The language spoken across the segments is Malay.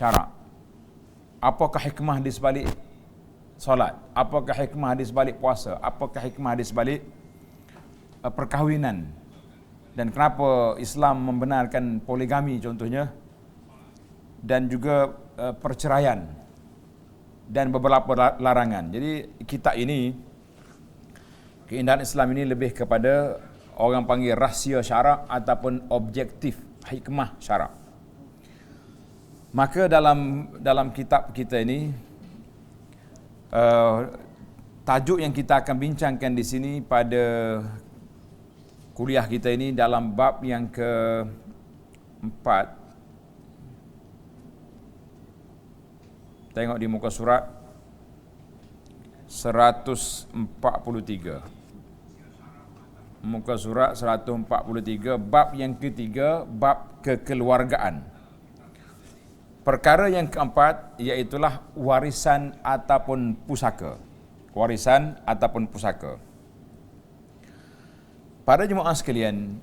syarak. Apakah hikmah di sebalik solat? Apakah hikmah di sebalik puasa? Apakah hikmah di sebalik perkahwinan? Dan kenapa Islam membenarkan poligami contohnya, dan juga perceraian dan beberapa larangan. Jadi kita ini, keindahan Islam ini lebih kepada orang panggil rahsia syarak ataupun objektif hikmah syarak. Maka dalam kitab kita ini, tajuk yang kita akan bincangkan di sini pada kuliah kita ini dalam bab yang keempat. Tengok di muka surat 143. Muka surat 143, bab yang ketiga, bab kekeluargaan. Perkara yang keempat iaitulah warisan ataupun pusaka. Warisan ataupun pusaka. Para jemaah sekalian,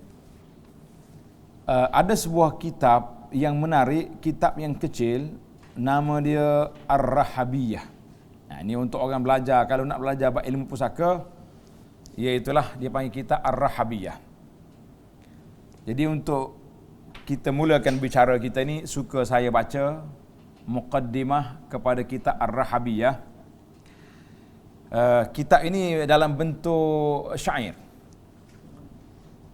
ada sebuah kitab yang menarik, kitab yang kecil, nama dia Ar-Rahabiyah. Nah, ini untuk orang belajar, kalau nak belajar ilmu pusaka, iaitulah dia panggil kita Ar-Rahabiyah. Jadi untuk kita mulakan bicara kita ni, suka saya baca muqaddimah kepada kitab Ar-Rahabiyah. Kitab ini dalam bentuk syair.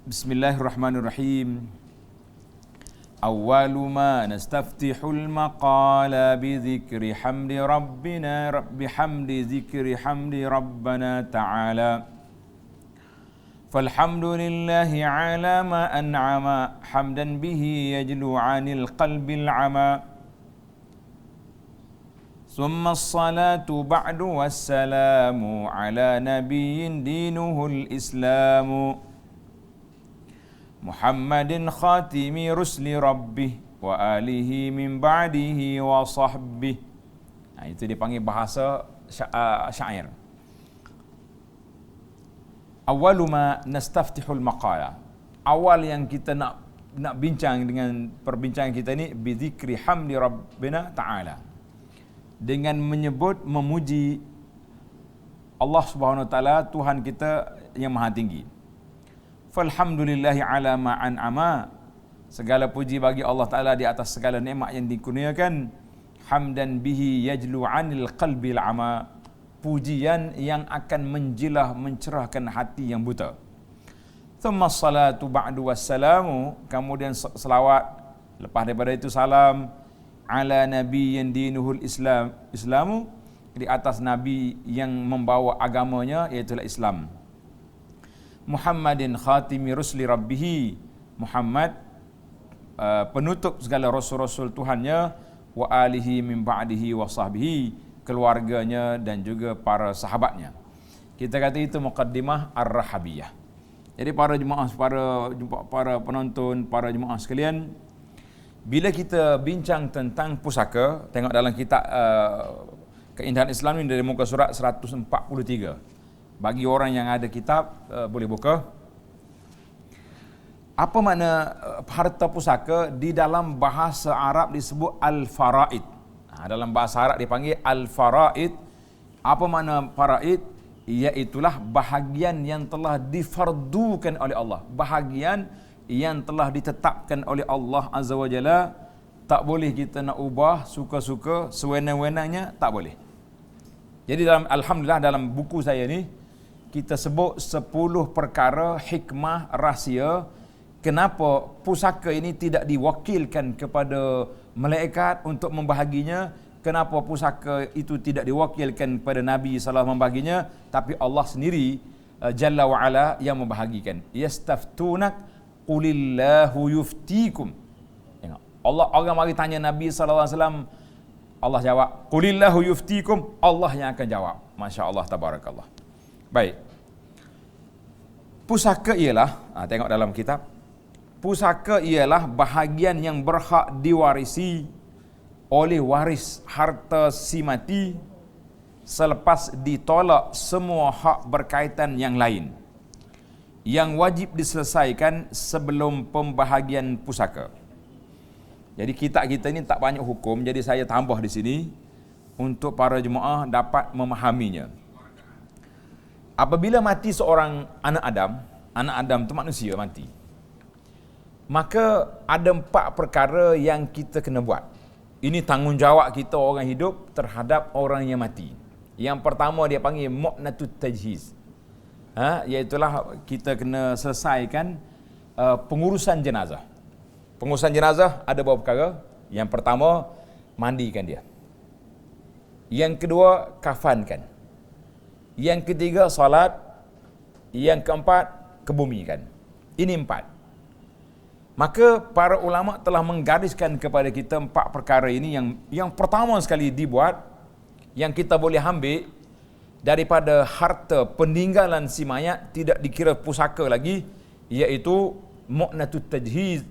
Bismillahirrahmanirrahim. Awwalu ma nastaftihul maqala bi dzikri hamdi rabbina bihamdi dzikri hamdi rabbana ta'ala. فالحمد لله على ما أنعم حمدا به يجلو عن القلب العمى ثم الصلاة بعد والسلام على نبي دينه الإسلام محمد خاتم رسل ربه وآله من بعده وصحبه. Itu dipanggil bahasa syair. Awwalu ma nastaftihul maqala. Awal yang kita nak bincang dengan perbincangan kita ni, bidzikri hamdi rabbina ta'ala. Dengan menyebut, memuji Allah Subhanahu wa taala, Tuhan kita yang maha tinggi. Falhamdulillahi ala ma an'ama. Segala puji bagi Allah Taala di atas segala nikmat yang dikurniakan. Hamdan bihi yajlu 'anil qalbil 'ama. Pujian yang akan menjilah, mencerahkan hati yang buta. Thumma salatu ba'du wassalamu. Kemudian selawat, lepas daripada itu salam, ala nabiyyin dinuhul islamu, di atas nabi yang membawa agamanya, iaitu Islam. Muhammadin khatimi rusli rabbihi. Muhammad, penutup segala rasul-rasul Tuhannya, wa alihi min ba'dihi wa sahbihi, keluarganya dan juga para sahabatnya. Kita kata itu muqaddimah Ar-Rahabiyah. Jadi para jemaah, para penonton, para jemaah sekalian, bila kita bincang tentang pusaka, tengok dalam kitab Keindahan Islam ini dari muka surat 143. Bagi orang yang ada kitab, boleh buka. Apa makna harta pusaka? Di dalam bahasa Arab disebut al-faraid. Dalam bahasa Arab dipanggil al-faraid. Apa makna faraid? Iaitulah bahagian yang telah difardukan oleh Allah. Bahagian yang telah ditetapkan oleh Allah Azza wa Jalla. Tak boleh kita nak ubah suka-suka, sewenang-wenangnya, tak boleh. Jadi alhamdulillah dalam buku saya ni, kita sebut 10 perkara hikmah rahsia kenapa pusaka ini tidak diwakilkan kepada malaikat untuk membahaginya, kenapa pusaka itu tidak diwakilkan kepada Nabi SAW membahaginya, tapi Allah sendiri Jalla wa'ala yang membahagikan. Yastaftunak qulillahu yuftikum. Allah, orang mari tanya Nabi SAW, Allah jawab, qulillahu yuftikum, Allah yang akan jawab. Masya Allah, tabarakallah. Baik. Pusaka ialah, tengok dalam kitab, pusaka ialah bahagian yang berhak diwarisi oleh waris harta si mati selepas ditolak semua hak berkaitan yang lain yang wajib diselesaikan sebelum pembahagian pusaka. Jadi kita ni tak banyak hukum, jadi saya tambah di sini untuk para jemaah dapat memahaminya. Apabila mati seorang anak Adam tu manusia mati, maka ada 4 perkara yang kita kena buat. Ini tanggungjawab kita orang hidup terhadap orang yang mati. Yang pertama dia panggil mu'natut tajhiz. Iaitulah kita kena selesaikan pengurusan jenazah. Pengurusan jenazah ada beberapa perkara. Yang pertama, mandikan dia. Yang kedua, kafankan. Yang ketiga, salat. Yang keempat, kebumikan. Ini 4. Maka para ulama telah menggariskan kepada kita 4 perkara ini yang pertama sekali dibuat, yang kita boleh ambil daripada harta peninggalan si mayat, tidak dikira pusaka lagi, iaitu mu'natut tajhiz,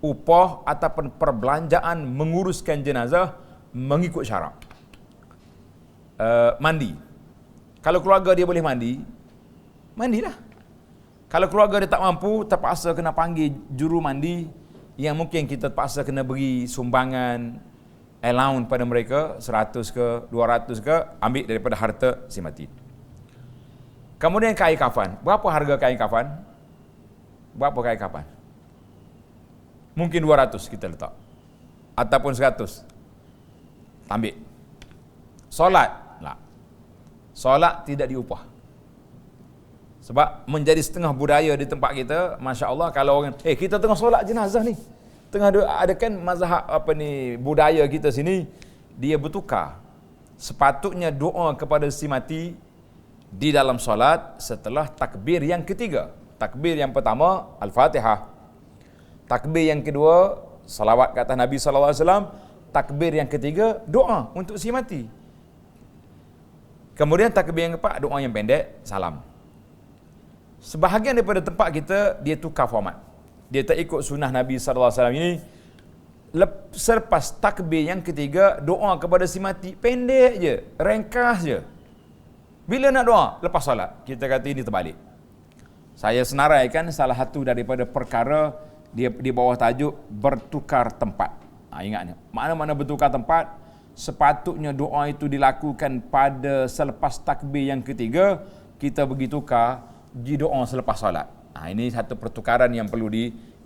upah ataupun perbelanjaan menguruskan jenazah mengikut syarak. Mandi. Kalau keluarga dia boleh mandi, mandilah. Kalau keluarga dia tak mampu, terpaksa kena panggil juru mandi, yang mungkin kita terpaksa kena beri sumbangan allowance pada mereka, 100 ke 200 ke, ambil daripada harta si mati. Kemudian kain kafan. Berapa harga kain kafan? Berapa kain kafan? Mungkin 200 kita letak, ataupun 100. Ambil. Solat lah. Solat tidak diupah. Sebab menjadi setengah budaya di tempat kita, Masya Allah, kalau orang, kita tengah solat jenazah ni, tengah ada kan mazhab budaya kita sini, dia bertukar. Sepatutnya doa kepada si mati di dalam solat setelah takbir yang ketiga. Takbir yang pertama, Al-Fatihah. Takbir yang kedua, salawat ke atas Nabi SAW. Takbir yang ketiga, doa untuk si mati. Kemudian takbir yang keempat, doa yang pendek, salam. Sebahagian daripada tempat kita, dia tukar format. Dia tak ikut sunnah Nabi SAW ini. Selepas takbir yang ketiga, doa kepada si mati, pendek je, ringkas je. Bila nak doa? Lepas solat. Kita kata ini terbalik. Saya senaraikan salah satu daripada perkara dia di bawah tajuk bertukar tempat. Ingatnya, mana-mana bertukar tempat, sepatutnya doa itu dilakukan pada selepas takbir yang ketiga, kita pergi tukar di doa selepas solat. Ini satu pertukaran yang perlu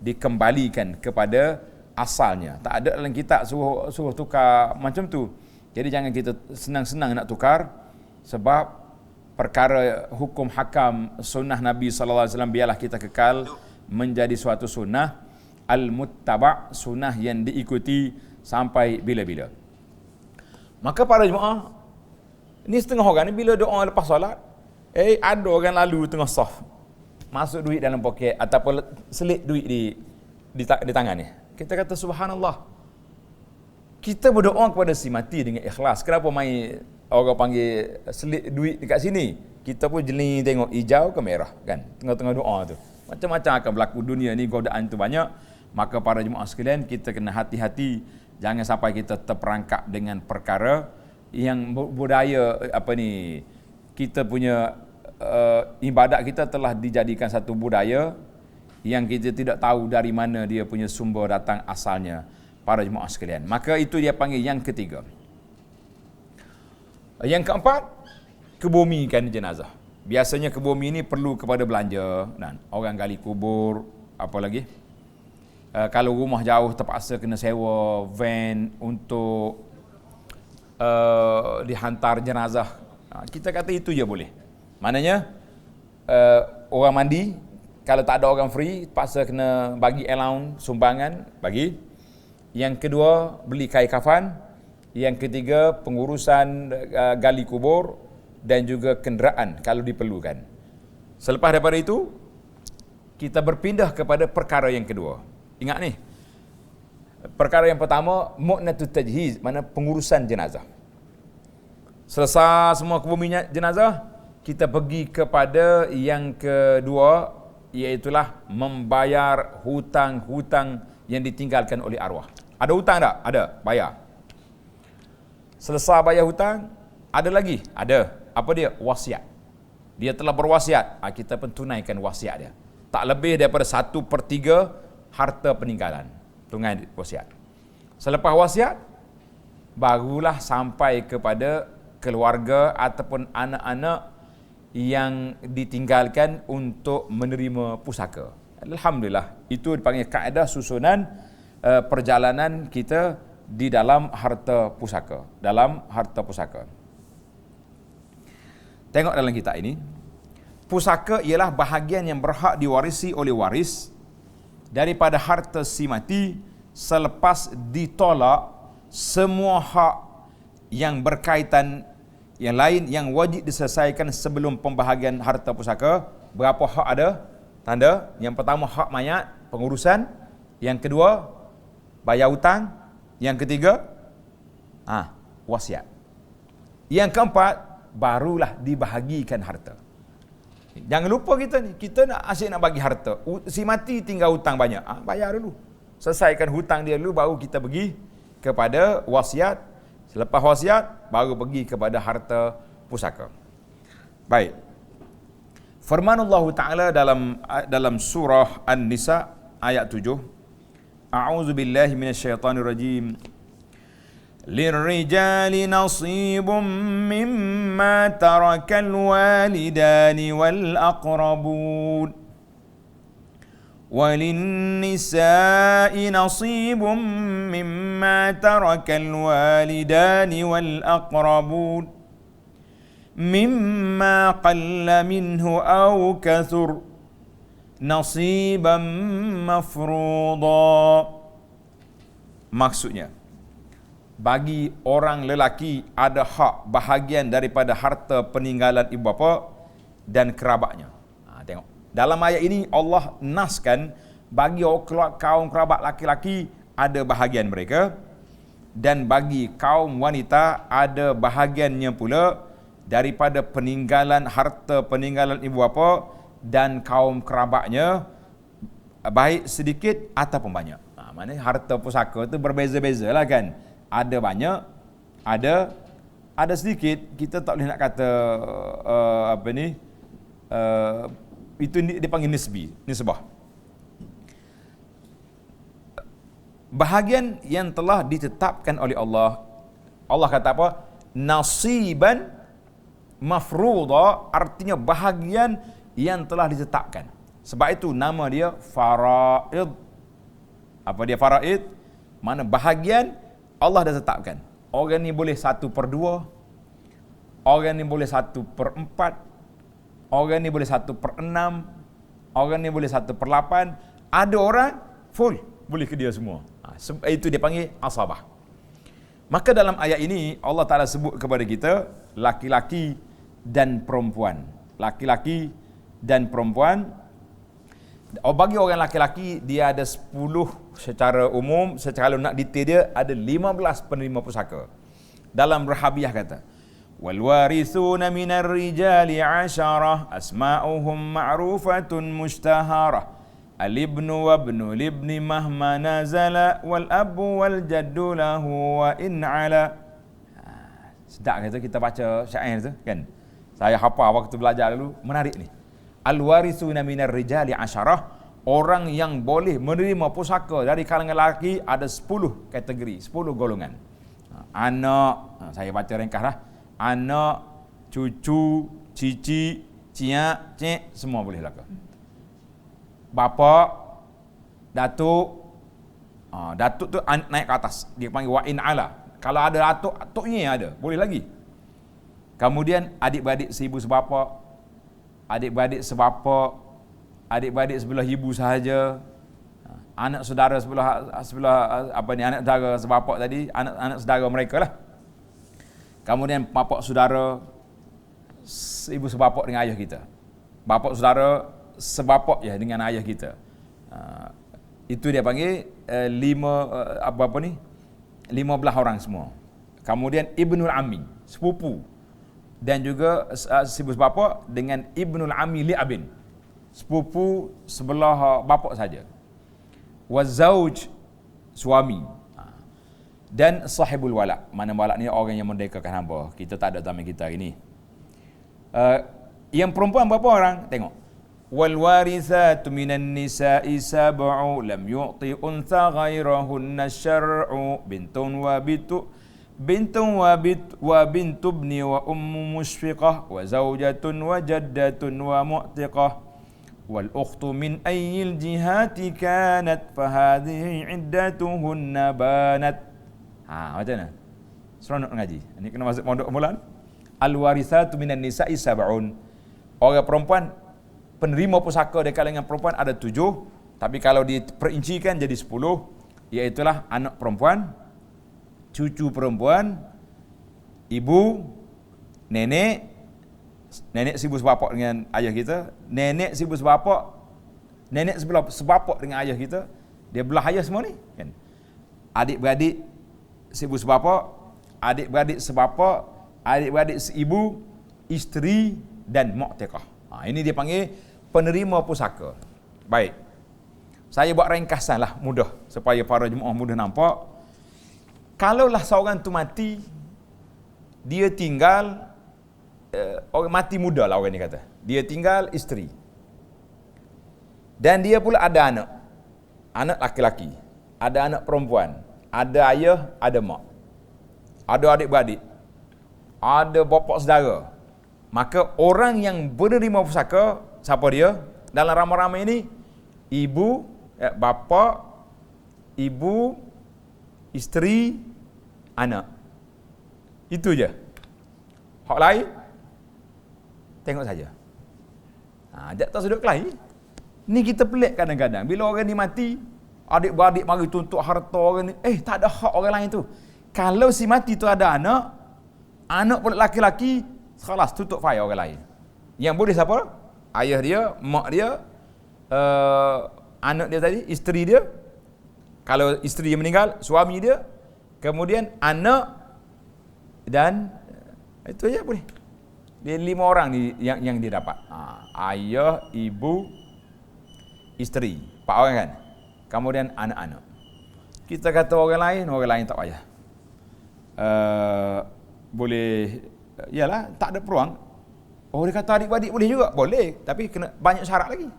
dikembalikan kepada asalnya. Tak ada dalam kitab suruh tukar macam tu. Jadi jangan kita senang-senang nak tukar, sebab perkara hukum hakam sunnah Nabi SAW biarlah kita kekal menjadi suatu sunnah al-muttaba', sunnah yang diikuti sampai bila-bila. Maka para jemaah, ni setengah orang ni bila doa lepas solat, ada orang lalu tengah soft, masuk duit dalam poket ataupun selit duit di tangan ni. Kita kata subhanallah. Kita berdoa kepada si mati dengan ikhlas. Kenapa main orang panggil selit duit dekat sini? Kita pun jeli tengok hijau ke merah kan, tengah-tengah doa tu. Macam-macam akan berlaku dunia ni, godaan tu banyak. Maka para jemaah sekalian, kita kena hati-hati, jangan sampai kita terperangkap dengan perkara yang budaya kita punya ibadat kita telah dijadikan satu budaya yang kita tidak tahu dari mana dia punya sumber datang asalnya, para jemaah sekalian. Maka itu dia panggil yang ketiga. Yang keempat, kebumikan jenazah. Biasanya kebumi ini perlu kepada belanja, dan orang gali kubur, apa lagi? Kalau rumah jauh terpaksa kena sewa van untuk dihantar jenazah. Kita kata itu je boleh. Maknanya orang mandi, kalau tak ada orang free, terpaksa kena bagi allowance, sumbangan, bagi. Yang kedua, beli kain kafan. Yang ketiga, pengurusan gali kubur dan juga kenderaan kalau diperlukan. Selepas daripada itu, kita berpindah kepada perkara yang kedua. Ingat ni, perkara yang pertama, mu'natut tajhiz, mana pengurusan jenazah. Selesai semua kebumian jenazah, kita pergi kepada yang kedua, iaitulah membayar hutang-hutang yang ditinggalkan oleh arwah. Ada hutang tak? Ada, bayar. Selesai bayar hutang, ada lagi? Ada. Apa dia? Wasiat. Dia telah berwasiat, kita pun tunaikan wasiat dia. Tak lebih daripada 1/3 harta peninggalan. Tunai wasiat. Selepas wasiat, barulah sampai kepada keluarga ataupun anak-anak yang ditinggalkan untuk menerima pusaka. Alhamdulillah, itu dipanggil kaedah susunan perjalanan kita di dalam harta pusaka. Tengok dalam kitab ini, pusaka ialah bahagian yang berhak diwarisi oleh waris daripada harta si mati selepas ditolak semua hak yang berkaitan yang lain yang wajib diselesaikan sebelum pembahagian harta pusaka. Berapa hak ada? Tanda. Yang pertama hak mayat, pengurusan. Yang kedua, bayar hutang. Yang ketiga, wasiat. Yang keempat, barulah dibahagikan harta. Jangan lupa kita ni, kita nak asyik nak bagi harta. Si mati tinggal hutang banyak. Bayar dulu. Selesaikan hutang dia dulu, baru kita pergi kepada wasiat. Selepas wasiat, baru pergi kepada harta pusaka. Baik. Firman Allah Ta'ala dalam surah An-Nisa ayat 7. A'udzu billahi minasyaitonir rajim. Lirrijali nasibum mimma tarakal walidani wal aqrabun. وللنساء نصيب مما ترك الوالدان والأقربون مما قل منه أو كثر نصيبا مفروضا. Maksudnya, bagi orang lelaki ada hak bahagian daripada harta peninggalan ibu bapa dan kerabatnya. Tengok. Dalam ayat ini Allah naskan bagi kaum kerabat laki-laki ada bahagian mereka, dan bagi kaum wanita ada bahagiannya pula daripada harta peninggalan ibu bapa dan kaum kerabatnya, baik sedikit ataupun banyak. Maknanya harta pusaka itu berbeza-beza lah kan. Ada banyak, ada sedikit. Kita tak boleh nak kata itu dipanggil nisbah. Bahagian yang telah ditetapkan oleh Allah. Allah kata apa? Nasiban mafruḍa, artinya bahagian yang telah ditetapkan. Sebab itu nama dia faraid. Apa dia faraid? Mana bahagian Allah dah tetapkan. Orang ni boleh 1/2, orang ni boleh 1/4, orang ni boleh 1/6, orang ni boleh 1/8, ada orang full boleh ke dia semua. Itu dia panggil asabah. Maka dalam ayat ini Allah Ta'ala sebut kepada kita laki-laki dan perempuan. Laki-laki dan perempuan. Bagi orang laki-laki dia ada 10 secara umum, secara nak detail dia ada 15 penerima pusaka. Dalam Rahabiyah kata, وَالْوَارِثُونَ مِنَ الرِّجَالِ عَشَرَةٌ أَسْمَاؤُهُمْ مَعْرُوفَةٌ مُشْتَهَرَةٌ الْإِبْنُ وَابْنُ الْإِبْنِ مَهْمَا نَزَلَ وَالْأَبُّ وَالْجَدُّ لَهُ وَإِنْ عَلَى. Sedap kata kita baca syair tu kan. Saya hafal waktu belajar dulu, menarik ni. Al-warithuna minar rijali 10, orang yang boleh menerima pusaka dari kalangan lelaki ada 10 kategori, 10 golongan. Anak, saya baca ringkas lah. Anak, cucu, cici, ciak, cik, semua boleh lakukan. Bapa, datuk, datuk tu naik ke atas, dia panggil wa'in ala. Kalau ada datuk, datuknya ada, boleh lagi. Kemudian adik-beradik seibu sebapa, adik-beradik sebapa, adik-beradik sebelah ibu sahaja, anak saudara sebelah anak saudara sebapa tadi, anak saudara mereka lah. Kemudian bapa saudara ibu sebapa dengan ayah kita. Bapa saudara sebapa ya dengan ayah kita. Itu dia panggil 15 orang semua. Kemudian ibnul ammi, sepupu, dan juga ibu sebapa dengan ibnul ammi li abin, sepupu sebelah bapa saja. Wazauj, suami, dan sahibul walad. Mana walad ni orang yang merdekakan hamba. Kita tak ada zaman kita hari ni. Yang perempuan berapa orang? Tengok. wal warithatu minan nisa'i sab'u lam yu'ti untha ghairahunna syar'u bintun wa bintu ibni wa ummu mushfiqah wa zawjatun wa jaddatun wa mu'tiqah wal ukhtu min ayyil jihati kanat fahadhihi iddatuhunna banat. Macam mana? Seronok ngaji. Ini kena masuk pondok mulan. Al warithatu minan nisa'i sab'un. Orang perempuan penerima pusaka dari kalangan perempuan ada 7, tapi kalau diperincikan jadi 10, iaitulah anak perempuan, cucu perempuan, ibu, nenek sibuk sebapak dengan ayah kita, nenek sibuk sebapak, nenek sebapak dengan ayah kita, dia belah ayah semua ni kan. Adik-beradik sibuk sebapak, adik-beradik sebapak, adik-beradik seibu, isteri dan mu'tiqah. Ini dia panggil penerima pusaka. Baik. Saya buat ringkasan lah mudah supaya para jemaah mudah nampak. Kalaulah seorang tu mati, dia tinggal orang mati muda lah orang ni kata. Dia tinggal isteri. Dan dia pula ada anak. Anak laki-laki, ada anak perempuan, ada ayah, ada mak. Ada adik-beradik, ada bapa saudara. Maka orang yang menerima pusaka, siapa dia? Dalam ramai-ramai ini, ibu, bapa, ibu, isteri, anak. Itu je. Hak lain, tengok saja. Tak sudut lain. Ni kita pelik kadang-kadang. Bila orang ni mati, adik-beradik mari tuntut harta orang ni. Tak ada hak orang lain tu. Kalau si mati tu ada anak pula laki-laki, khalas tutup fire orang lain. Yang boleh siapa? Ayah dia, mak dia, anak dia tadi, isteri dia. Kalau isteri dia meninggal, suami dia, kemudian anak, dan itu aja boleh. Dia 5 orang ni yang dia dapat. Ayah, ibu, isteri, 4 orang kan. Kemudian anak-anak. Kita kata orang lain tak payah. Boleh, yalah, tak ada peluang. Dia kata adik-beradik boleh juga, boleh, tapi kena banyak syarat lagi.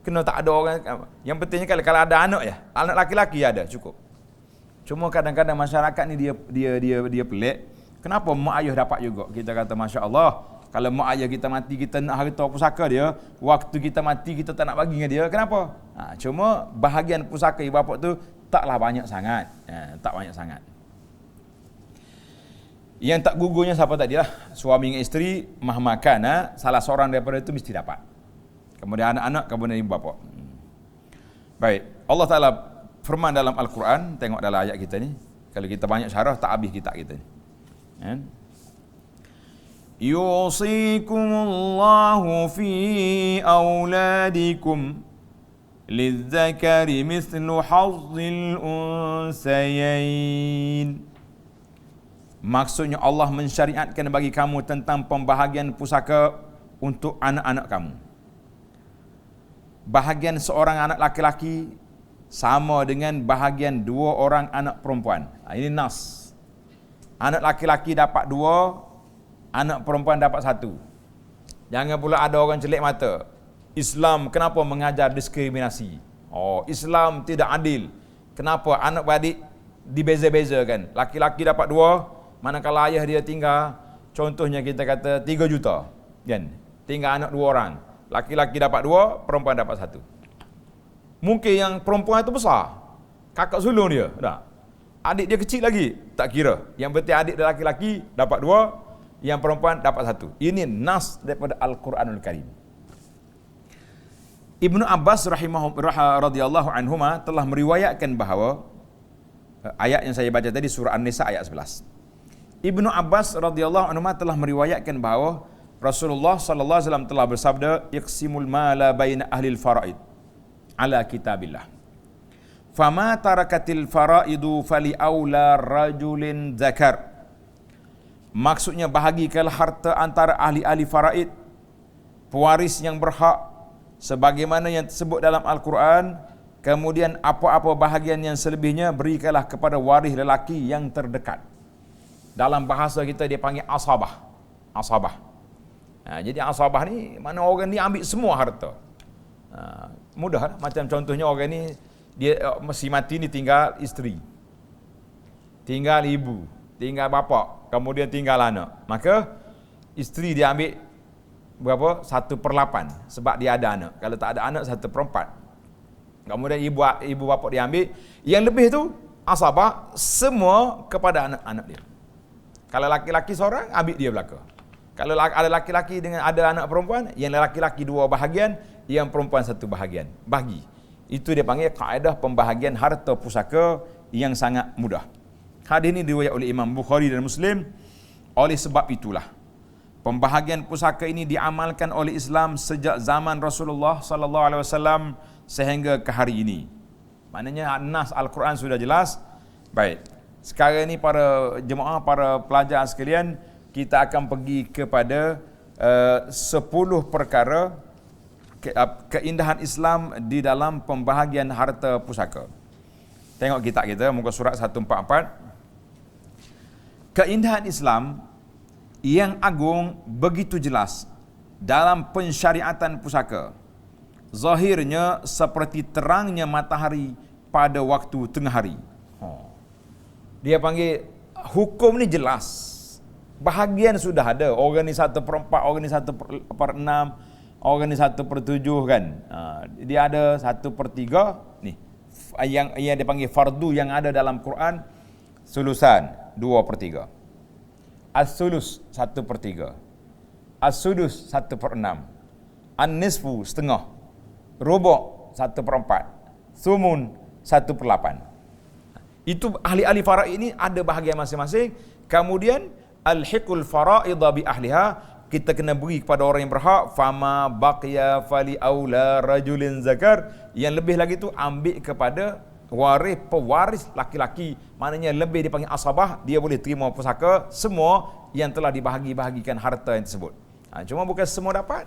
Kena tak ada orang. Yang pentingnya kalau ada anak ya, anak laki-laki ada cukup. Cuma kadang-kadang masyarakat ni dia pelik. Kenapa mak ayah dapat juga? Kita kata masya-Allah, kalau mak ayah kita mati, kita nak harta pusaka dia, waktu kita mati kita tak nak bagi dengan dia. Kenapa? Cuma bahagian pusaka ibu bapa tu taklah banyak sangat. Tak banyak sangat. Yang tak gugurnya siapa tadi lah? Suami dengan isteri, mahmakana, salah seorang daripada itu mesti dapat. Kemudian anak-anak, kemudian ibu bapa. Baik, Allah Ta'ala firman dalam Al-Quran, tengok dalam ayat kita ni. Kalau kita banyak syarah, tak habis kita ni. Yusikumullahu fi awladikum lidzakari mithlu hazzil unsayain. Maksudnya Allah mensyariatkan bagi kamu tentang pembahagian pusaka untuk anak-anak kamu. Bahagian seorang anak laki-laki sama dengan bahagian 2 orang anak perempuan. Ini nas. Anak laki-laki dapat 2, anak perempuan dapat 1. Jangan pula ada orang celik mata. Islam kenapa mengajar diskriminasi? Islam tidak adil. Kenapa anak beradik dibeza-bezakan? Laki-laki dapat 2, manakala ayah dia tinggal, contohnya kita kata 3 juta, kan? Tinggal anak 2 orang. Laki-laki dapat 2, perempuan dapat 1. Mungkin yang perempuan itu besar, kakak sulung dia, tak? Adik dia kecil lagi, tak kira. Yang penting adik dia laki-laki dapat 2, yang perempuan dapat 1. Ini nas daripada Al-Quranul Karim. Ibnu Abbas radhiyallahu anhuma telah meriwayatkan bahawa ayat yang saya baca tadi surah An-Nisa ayat 11. Ibnu Abbas radhiyallahu anhu telah meriwayatkan bahawa Rasulullah sallallahu alaihi wasallam telah bersabda, "Iqsimul mala baina ahli al-faraid ala kitabillah. Fama tarakatil faraidu fali aula rajulin zakar." Maksudnya bahagikanlah harta antara ahli-ahli faraid, pewaris yang berhak sebagaimana yang tersebut dalam Al-Quran. Kemudian apa-apa bahagian yang selebihnya berikanlah kepada waris lelaki yang terdekat. Dalam bahasa kita dia panggil asabah. Asabah. Jadi asabah ni mana orang ni ambil semua harta. Mudah lah. Macam contohnya orang ni dia mesti mati ni tinggal isteri, tinggal ibu, tinggal bapa, kemudian tinggal anak. Maka isteri dia ambil berapa? 1/8 sebab dia ada anak. Kalau tak ada anak 1/4. Kemudian ibu bapa dia ambil. Yang lebih tu asabah semua kepada anak-anak dia. Kalau laki-laki seorang ambil dia belaka. Kalau ada laki-laki dengan ada anak perempuan, yang laki-laki 2 bahagian, yang perempuan 1 bahagian. Bagi. Itu dia panggil kaedah pembahagian harta pusaka yang sangat mudah. Hadis ini diriwayatkan oleh Imam Bukhari dan Muslim. Oleh sebab itulah pembahagian pusaka ini diamalkan oleh Islam sejak zaman Rasulullah sallallahu alaihi wasallam sehingga ke hari ini. Maknanya nas Al-Quran sudah jelas. Baik. Sekarang ni para jemaah, para pelajar sekalian, kita akan pergi kepada 10 perkara keindahan Islam di dalam pembahagian harta pusaka. Tengok kitab kita muka surat 144. Keindahan Islam yang agung begitu jelas dalam pensyariatan pusaka. Zahirnya seperti terangnya matahari pada waktu tengah hari. Dia panggil hukum ni jelas. Bahagian sudah ada. Orang ni 1/4, orang ni 1/6, orang ni 1/7 kan. Dia ada 1/3 ni. Yang dia panggil fardu yang ada dalam Quran, sulusan 2/3. As-sulus 1/3. As-sudus 1/6. An-nisfu setengah. Rubu' 1/4. Sumun 1/8. Itu ahli-ahli faraid ini ada bahagian masing-masing. Kemudian al-hiqul faraidha bi ahliha, kita kena beri kepada orang yang berhak. Fama baqiya fali aula rajulin zakar, yang lebih lagi tu ambil kepada pewaris laki-laki. Maknanya lebih dipanggil asabah, dia boleh terima pusaka semua yang telah dibahagi-bahagikan harta yang tersebut. Cuma bukan semua dapat.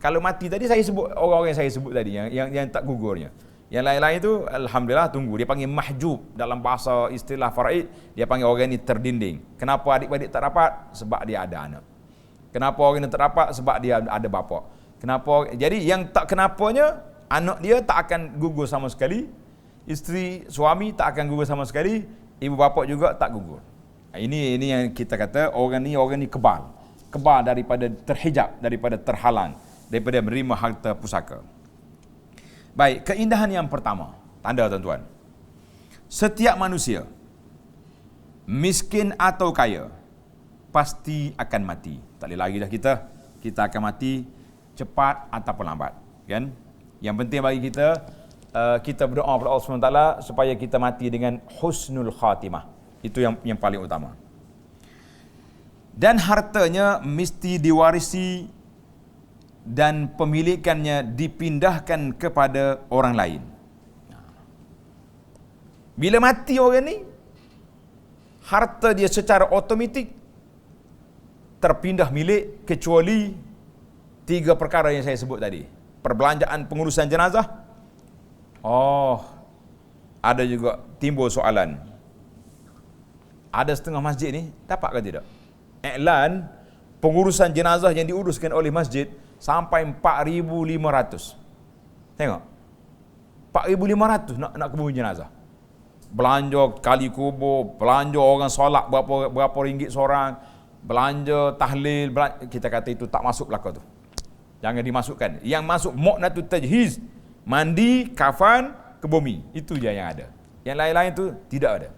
Kalau mati tadi saya sebut orang-orang yang saya sebut tadi yang tak gugurnya. Yang lain-lain itu alhamdulillah tunggu. Dia panggil mahjub, dalam bahasa istilah faraid dia panggil orang ini terdinding. Kenapa adik-adik tak dapat? Sebab dia ada anak. Kenapa orang ini tak dapat? Sebab dia ada bapa. Kenapa? Jadi yang tak kenapanya, anak dia tak akan gugur sama sekali, isteri suami tak akan gugur sama sekali, ibu bapa juga tak gugur. Ini yang kita kata orang ni kebal daripada terhijab, daripada terhalang, daripada menerima harta pusaka. Baik, keindahan yang pertama, tanda tuan-tuan. Setiap manusia, miskin atau kaya, pasti akan mati. Tak boleh lagi dah kita akan mati cepat ataupun lambat, kan? Yang penting bagi kita berdoa kepada Allah SWT supaya kita mati dengan husnul khatimah. Itu yang paling utama. Dan hartanya mesti diwarisi dan pemilikannya dipindahkan kepada orang lain. Bila mati orang ni, harta dia secara automatik terpindah milik, kecuali 3 perkara yang saya sebut tadi. Perbelanjaan pengurusan jenazah. Ada juga timbul soalan. Ada setengah masjid ni, dapat ke tidak? Iklan pengurusan jenazah yang diuruskan oleh masjid sampai 4,500. Tengok. 4,500 nak kubur jenazah. Belanja kali kubur, belanja orang solat berapa ringgit seorang, belanja tahlil, kita kata itu tak masuk belaka tu. Jangan dimasukkan. Yang masuk mu'natut tajhiz, mandi, kafan, ke bumi. Itu je yang ada. Yang lain-lain tu tidak ada.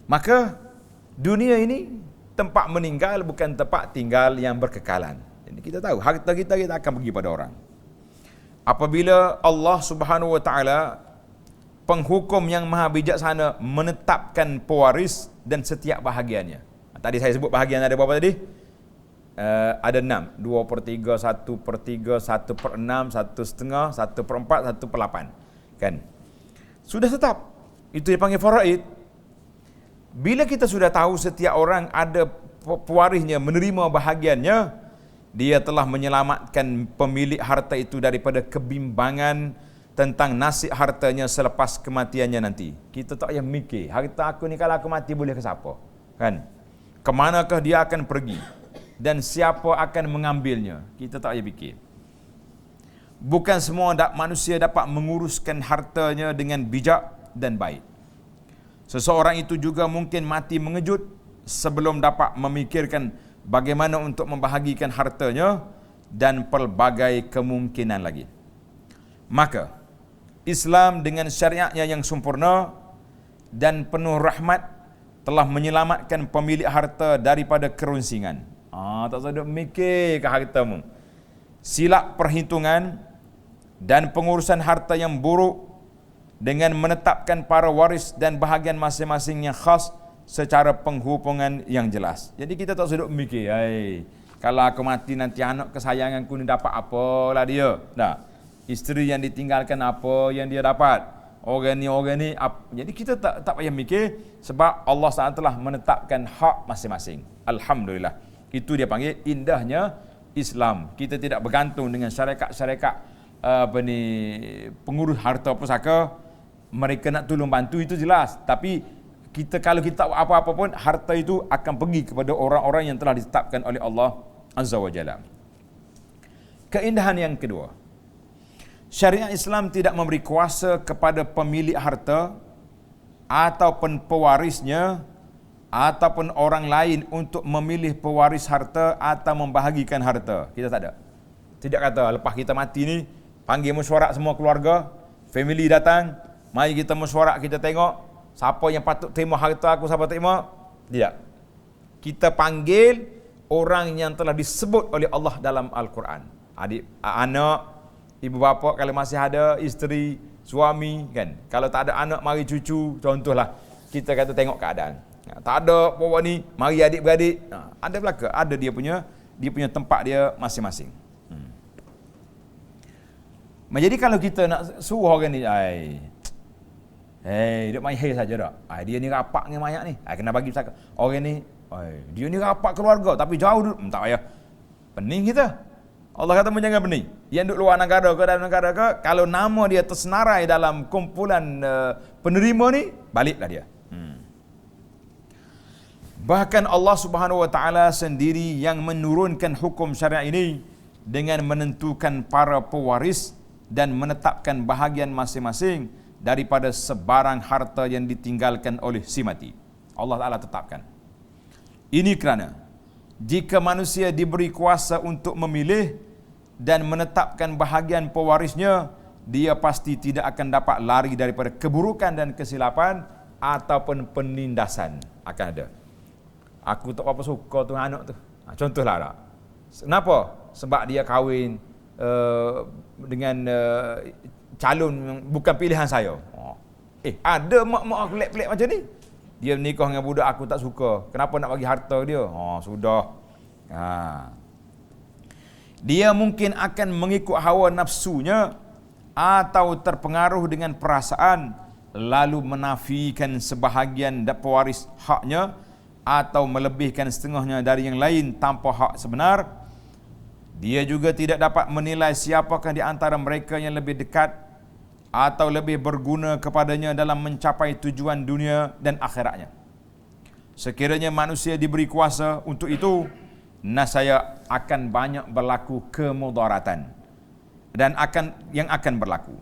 Maka dunia ini tempat meninggal, bukan tempat tinggal yang berkekalan. Jadi kita tahu harta kita akan pergi pada orang. Apabila Allah Subhanahu Wa Taala, penghukum yang maha bijaksana, menetapkan pewaris dan setiap bahagiannya. Tadi saya sebut bahagian ada berapa tadi? Ada 6. 2/3, 1/3, 1/6, 1/2, 1/4, 1/8. Kan? Sudah tetap. Itu dipanggil faraid. Bila kita sudah tahu setiap orang ada pewarisnya, menerima bahagiannya, dia telah menyelamatkan pemilik harta itu daripada kebimbangan tentang nasib hartanya selepas kematiannya nanti. Kita tak payah mikir, harta aku ni kalau aku mati boleh ke siapa? Kan? Kemanakah dia akan pergi? dan siapa akan mengambilnya. Kita tak payah fikir. Bukan semua manusia dapat menguruskan hartanya dengan bijak dan baik. Seseorang itu juga mungkin mati mengejut sebelum dapat memikirkan bagaimana untuk membahagikan hartanya dan pelbagai kemungkinan lagi. Maka Islam dengan syariatnya yang sempurna dan penuh rahmat telah menyelamatkan pemilik harta daripada kerunsingan. Tak usah mikir ke hartamu. Silap perhitungan dan pengurusan harta yang buruk dengan menetapkan para waris dan bahagian masing-masing yang khas secara penghubungan yang jelas. Jadi kita tak usah mikir, kalau aku mati nanti anak kesayanganku ni dapat apalah dia. Isteri yang ditinggalkan apa yang dia dapat. Orang ni. Jadi kita tak payah mikir sebab Allah SWT telah menetapkan hak masing-masing. Alhamdulillah. Itu dia panggil indahnya Islam. Kita tidak bergantung dengan syarikat-syarikat pengurus harta pusaka. Mereka nak tolong bantu itu jelas. Tapi kalau kita tak buat apa-apa pun, harta itu akan pergi kepada orang-orang yang telah ditetapkan oleh Allah Azza wa Jalla. Keindahan yang kedua, syariat Islam tidak memberi kuasa kepada pemilik harta ataupun pewarisnya ataupun orang lain untuk memilih pewaris harta atau membahagikan harta. Kita tak ada. Tidak kata lepas kita mati ni panggil mesyuarat semua keluarga, family datang, mari kita mesyuarat, kita tengok siapa yang patut terima harta aku, siapa terima. Tidak. Kita panggil orang yang telah disebut oleh Allah dalam Al-Quran. Adik, anak, ibu bapa kalau masih ada, isteri, suami kan. Kalau tak ada anak, mari cucu, contohlah. Kita kata tengok keadaan. Tak ada bawa ni, mari adik-beradik. Ada belaka, ada dia punya tempat dia masing-masing. Jadi kalau kita nak suruh orang ni, duk main saja dak. Dia ni rapat dengan mayat ni. Kena bagi pesaka. Orang ni, dia ni rapat keluarga tapi jauh duduk. Tak payah. Pening kita. Allah kata jangan pening. Yang duduk luar negara ke dalam negara ke, kalau nama dia tersenarai dalam kumpulan penerima ni, baliklah dia. Bahkan Allah Subhanahu wa taala sendiri yang menurunkan hukum syariat ini dengan menentukan para pewaris dan menetapkan bahagian masing-masing daripada sebarang harta yang ditinggalkan oleh si mati. Allah Ta'ala tetapkan. Ini kerana jika manusia diberi kuasa untuk memilih dan menetapkan bahagian pewarisnya, dia pasti tidak akan dapat lari daripada keburukan dan kesilapan ataupun penindasan. Akan ada. Aku tak apa suka tu anak tu. Contohlah tak. Kenapa? Sebab dia kahwin dengan calon yang bukan pilihan saya. Ada mak-mak aku pelik-pelik macam ni. Dia menikah dengan budak aku tak suka. Kenapa nak bagi harta dia? Sudah. Dia mungkin akan mengikut hawa nafsunya atau terpengaruh dengan perasaan lalu menafikan sebahagian pewaris haknya atau melebihkan setengahnya dari yang lain tanpa hak sebenar. Dia juga tidak dapat menilai siapakah di antara mereka yang lebih dekat atau lebih berguna kepadanya dalam mencapai tujuan dunia dan akhiratnya. Sekiranya manusia diberi kuasa untuk itu, nascaya akan banyak berlaku kemudaratan dan akan berlaku.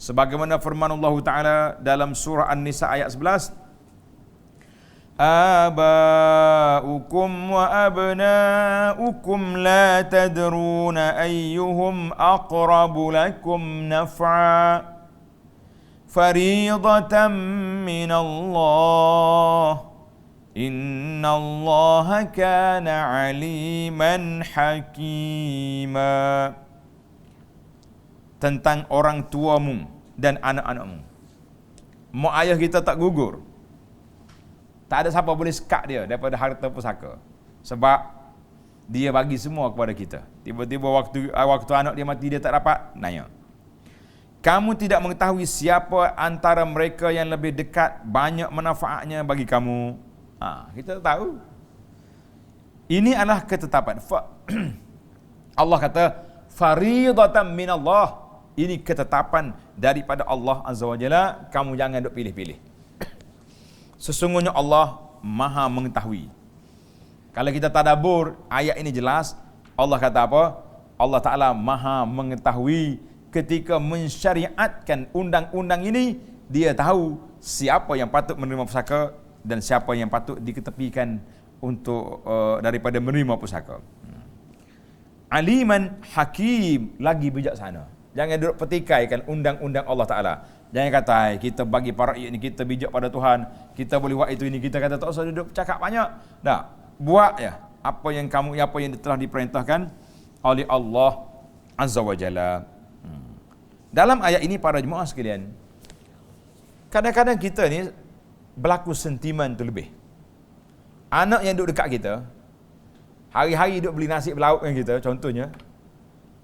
Sebagaimana firman Allah Ta'ala dalam surah An-Nisa ayat 11, آباؤكم وأبناؤكم لا تدرون أيهم أقرب لكم نفعا فريضة من الله إن الله كان عليما حكيما. Tentang orang tuamu dan anak-anakmu. Mak ayah kita tak gugur. Tak ada siapa boleh sekat dia daripada harta pusaka. Sebab dia bagi semua kepada kita. Tiba-tiba waktu anak dia mati, dia tak dapat, nanya. Kamu tidak mengetahui siapa antara mereka yang lebih dekat, banyak manfaatnya bagi kamu. Kita tahu. Ini adalah ketetapan. Allah kata, faridatan minallah. Ini ketetapan daripada Allah Azza wa Jalla. Kamu jangan duk pilih-pilih. Sesungguhnya Allah Maha mengetahui. Kalau kita tadabbur ayat ini jelas, Allah kata apa? Allah Ta'ala maha mengetahui ketika mensyariatkan undang-undang ini, dia tahu siapa yang patut menerima pusaka dan siapa yang patut diketepikan untuk daripada menerima pusaka. Aliman hakim, lagi bijaksana. Jangan duduk petikaikan undang-undang Allah Ta'ala. Jangan kata kita bagi para ini, kita bijak pada Tuhan, kita boleh buat itu ini, kita kata tak usah duduk cakap banyak. Tak, buat ya apa yang telah diperintahkan oleh Allah Azza wa Jalla. Dalam ayat ini para jemaah sekalian, kadang-kadang kita ni berlaku sentimen tu lebih. Anak yang duduk dekat kita, hari-hari duduk beli nasi berlauk dengan kita, contohnya,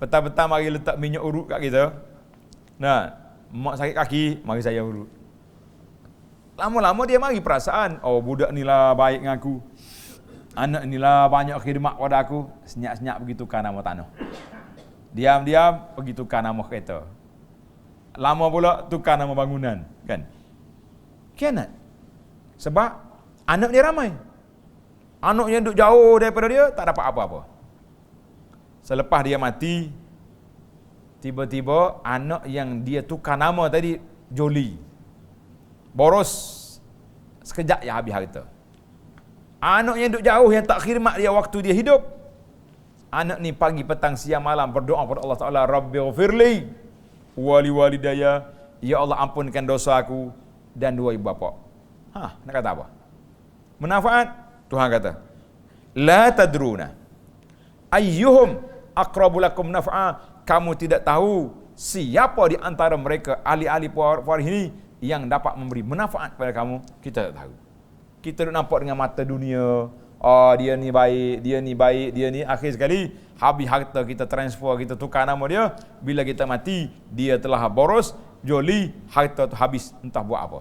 petang-petang mari letak minyak urut kat kita. Nah, mak sakit kaki, mari saya urut. Lama-lama dia mari perasaan, oh budak ni lah baik dengan aku. Anak ni lah banyak khidmat pada aku. Senyap-senyap pergi tukar nama tanah. Diam-diam pergi tukar nama kereta. Lama pula tukar nama bangunan, kan? Khianat. Sebab anak dia ramai. Anak yang duduk jauh daripada dia tak dapat apa-apa. Selepas dia mati, tiba-tiba anak yang dia tukar nama tadi joli. Boros. Sekejap ya habis harta. Anak yang duduk jauh yang tak khidmat dia waktu dia hidup, anak ni pagi petang siang malam berdoa kepada Allah Ta'ala, Rabbighfirli wali walidaya, ya Allah ampunkan dosa aku dan dua ibu bapa. Nak kata apa? Manfaat? Tuhan kata, la tadruna ayyuhum aqrabu lakum naf'a. Kamu tidak tahu siapa di antara mereka ahli-ahli pewaris ini yang dapat memberi manfaat kepada kamu. Kita tak tahu. Kita duk nampak dengan mata dunia, oh dia ni baik, dia ni baik, dia ni, akhir sekali habis harta kita transfer, kita tukar nama dia, bila kita mati dia telah boros, joli, harta tu habis entah buat apa.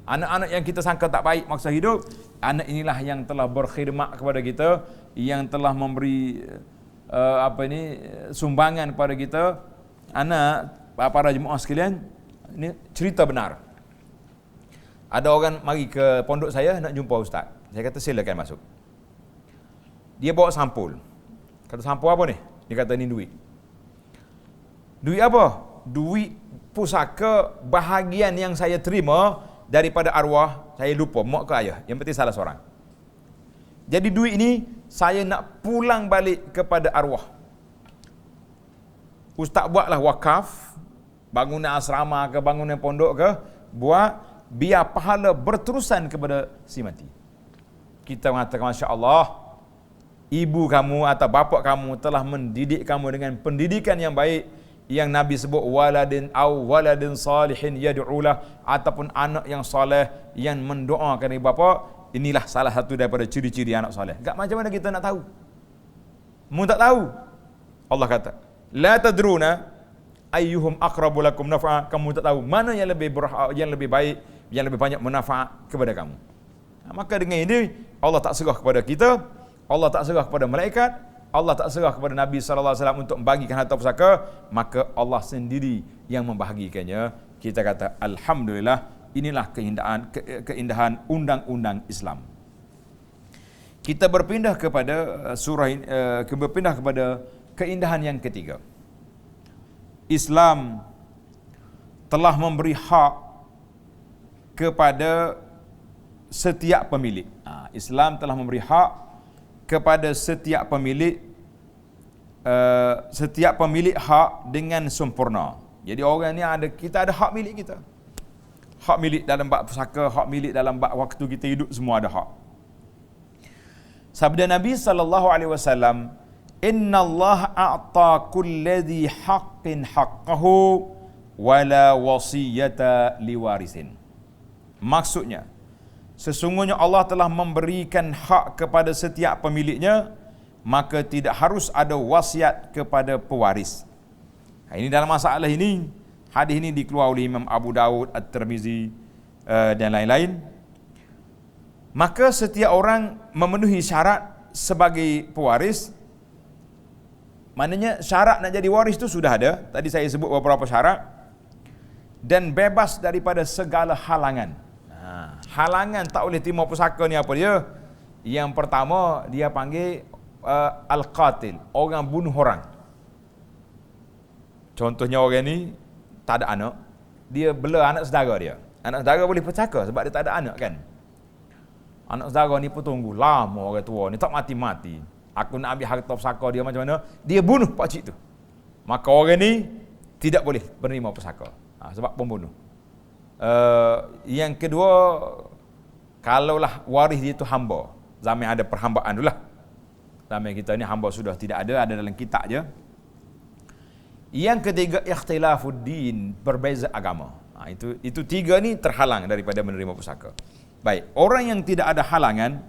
Anak-anak yang kita sangka tak baik masa hidup, anak inilah yang telah berkhidmat kepada kita, yang telah memberi sumbangan kepada kita. Anak, para jemaah sekalian, ini cerita benar. Ada orang mari ke pondok saya nak jumpa ustaz. Saya kata silakan masuk. Dia bawa sampul. Kata sampul apa ni? Dia kata ni duit. Duit apa? Duit pusaka bahagian yang saya terima daripada arwah, saya lupa mak ke ayah, yang penting salah seorang. Jadi duit ini saya nak pulang balik kepada arwah. Ustaz buatlah wakaf, bangunan asrama ke bangunan pondok ke, buat biar pahala berterusan kepada si mati. Kita mengatakan masya-Allah, ibu kamu atau bapa kamu telah mendidik kamu dengan pendidikan yang baik, yang Nabi sebut waladin waladin salihin yad'ulah, ataupun anak yang soleh yang mendoakan ibu bapa. Inilah salah satu daripada ciri-ciri anak soleh. Tak macam mana kita nak tahu? Mu tak tahu. Allah kata, la tadruna ayyuhum aqrabu lakum naf'a. Kamu tak tahu mana yang lebih baik, yang lebih banyak manfaat kepada kamu. Maka dengan ini Allah tak serah kepada kita, Allah tak serah kepada malaikat, Allah tak serah kepada Nabi SAW untuk membagikan harta pusaka, maka Allah sendiri yang membahagikannya. Kita kata alhamdulillah, inilah keindahan undang-undang Islam. Kita berpindah kepada berpindah kepada keindahan yang ketiga. Islam telah memberi hak kepada setiap pemilik. Islam telah memberi hak kepada setiap pemilik hak dengan sempurna. Jadi orang ni kita ada hak milik kita. Hak milik dalam bab pusaka, hak milik dalam bab waktu kita hidup, semua ada hak. Sabda Nabi SAW, Inna Allah a'ta kulladhi haqqin haqqahu wala wasiyata liwarisin. Maksudnya, sesungguhnya Allah telah memberikan hak kepada setiap pemiliknya, maka tidak harus ada wasiat kepada pewaris. Ini dalam masalah ini, hadis ini dikeluarkan oleh Imam Abu Daud, At-Tirmizi dan lain-lain. Maka setiap orang memenuhi syarat sebagai pewaris. Maknanya syarat nak jadi waris itu sudah ada. Tadi saya sebut beberapa syarat. Dan bebas daripada segala halangan. Halangan tak boleh terima pusaka ni apa dia? Yang pertama dia panggil al-qatil, orang bunuh orang. Contohnya orang ni tak ada anak, dia bela anak saudara dia. Anak saudara boleh pecaka sebab dia tak ada anak kan. Anak saudara ni pun tunggu lama orang tua ni tak mati-mati. Aku nak ambil harta pusaka dia macam mana? Dia bunuh pakcik tu. Maka orang ni tidak boleh menerima pusaka. Sebab pembunuh. Yang kedua, kalaulah waris dia tu hamba. Zaman ada perhambaan dulu lah. Zaman kita ni hamba sudah tidak ada dalam kitab je. Yang ketiga, ikhtilafuddin, berbeza agama. Itu tiga ni terhalang daripada menerima pusaka. Baik, orang yang tidak ada halangan,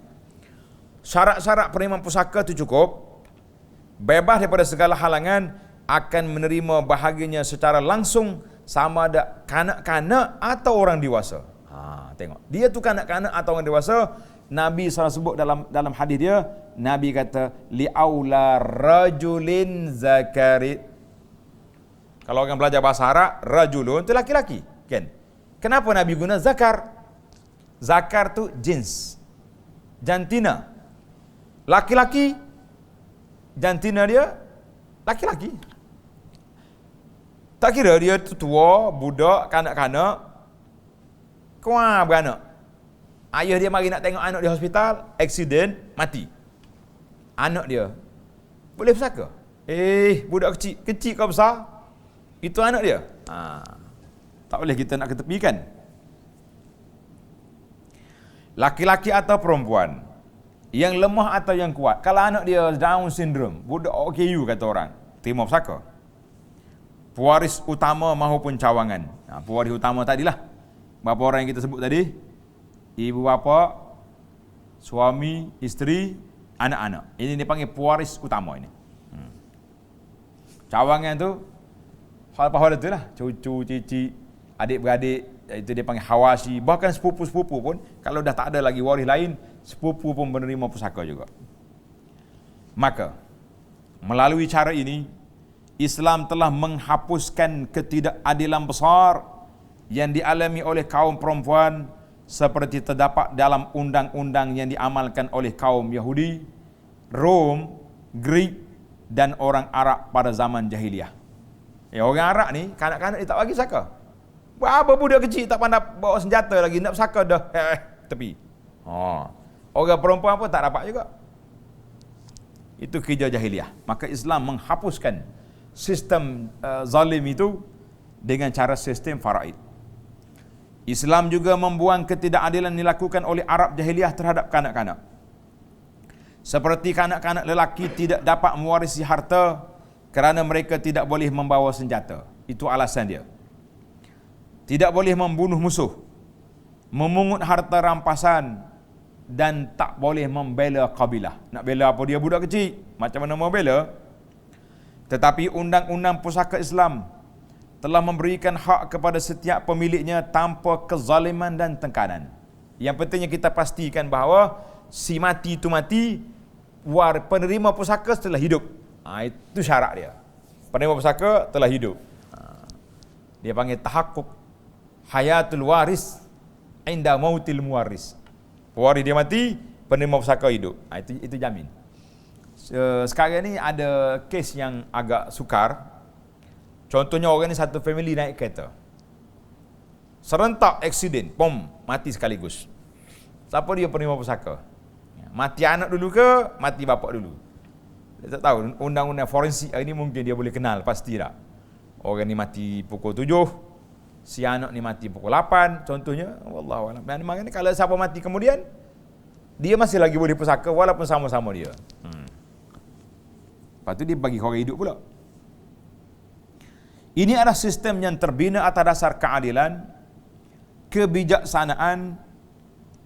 syarat-syarat penerimaan pusaka itu cukup, bebas daripada segala halangan, akan menerima bahagiannya secara langsung, sama ada kanak-kanak atau orang dewasa. Tengok, dia tu kanak-kanak atau orang dewasa. Nabi SAW sebut dalam hadis dia, Nabi kata li'aula rajulin zakarit. Kalau orang belajar bahasa Arab, rajulun itu laki-laki, kan? Kenapa Nabi guna zakar? Zakar tu jins, jantina. Laki-laki, jantina dia laki-laki. Tak kira dia tu tua, budak, kanak-kanak, kuah beranak. Ayah dia mari nak tengok anak di hospital, aksiden, mati. Anak dia boleh pusaka. Budak kecil kau besar, itu anak dia. Tak boleh kita nak ketepikan. Laki-laki atau perempuan, yang lemah atau yang kuat. Kalau anak dia Down syndrome, budak OKU kata orang, terima pusaka. Pewaris utama maupun cawangan. Pewaris utama tadilah berapa orang yang kita sebut tadi? Ibu bapa, suami, isteri, anak-anak. Ini dipanggil pewaris utama ini. Cawangan tu hal-hal itu lah, cucu, cici, adik-beradik, itu dia panggil hawasi. Bahkan sepupu-sepupu pun, kalau dah tak ada lagi waris lain, sepupu pun menerima pusaka juga. Maka melalui cara ini, Islam telah menghapuskan ketidakadilan besar yang dialami oleh kaum perempuan seperti terdapat dalam undang-undang yang diamalkan oleh kaum Yahudi, Rom, Greek dan orang Arab pada zaman jahiliyah. Orang Arab ni, kanak-kanak dia tak bagi pusaka. Apa budak kecil tak pandai bawa senjata lagi, nak pusaka dah tepi. Orang perempuan pun tak dapat juga. Itu kerja jahiliyah. Maka Islam menghapuskan sistem zalim itu dengan cara sistem faraid. Islam juga membuang ketidakadilan dilakukan oleh Arab jahiliyah terhadap kanak-kanak. Seperti kanak-kanak lelaki tidak dapat mewarisi harta kerana mereka tidak boleh membawa senjata. Itu alasan dia. Tidak boleh membunuh musuh, memungut harta rampasan dan tak boleh membela kabilah. Nak bela apa dia budak kecil? Macam mana mau bela? Tetapi undang-undang pusaka Islam telah memberikan hak kepada setiap pemiliknya tanpa kezaliman dan tekanan. Yang pentingnya kita pastikan bahawa si mati itu mati, penerima pusaka setelah hidup. Itu syarat dia. Penerima pusaka telah hidup. Dia panggil tahakkuk hayatul waris inda mautil muwaris. Pewaris dia mati, penerima pusaka hidup. Itu jamin. Sekarang ni ada kes yang agak sukar. Contohnya orang ni satu family naik kereta, serentak aksiden, mati sekaligus. Siapa dia penerima pusaka? Mati anak dulu ke mati bapa dulu? Dia tak tahu. Undang-undang forensik hari ni mungkin dia boleh kenal, pasti tak. Orang ni mati pukul 7, si anak ni mati pukul 8 contohnya. Wallahualam. Dan maknanya kalau siapa mati kemudian, dia masih lagi boleh pusaka walaupun sama-sama dia. Lepas tu dia bagi orang hidup pula. Ini adalah sistem yang terbina atas dasar keadilan, kebijaksanaan,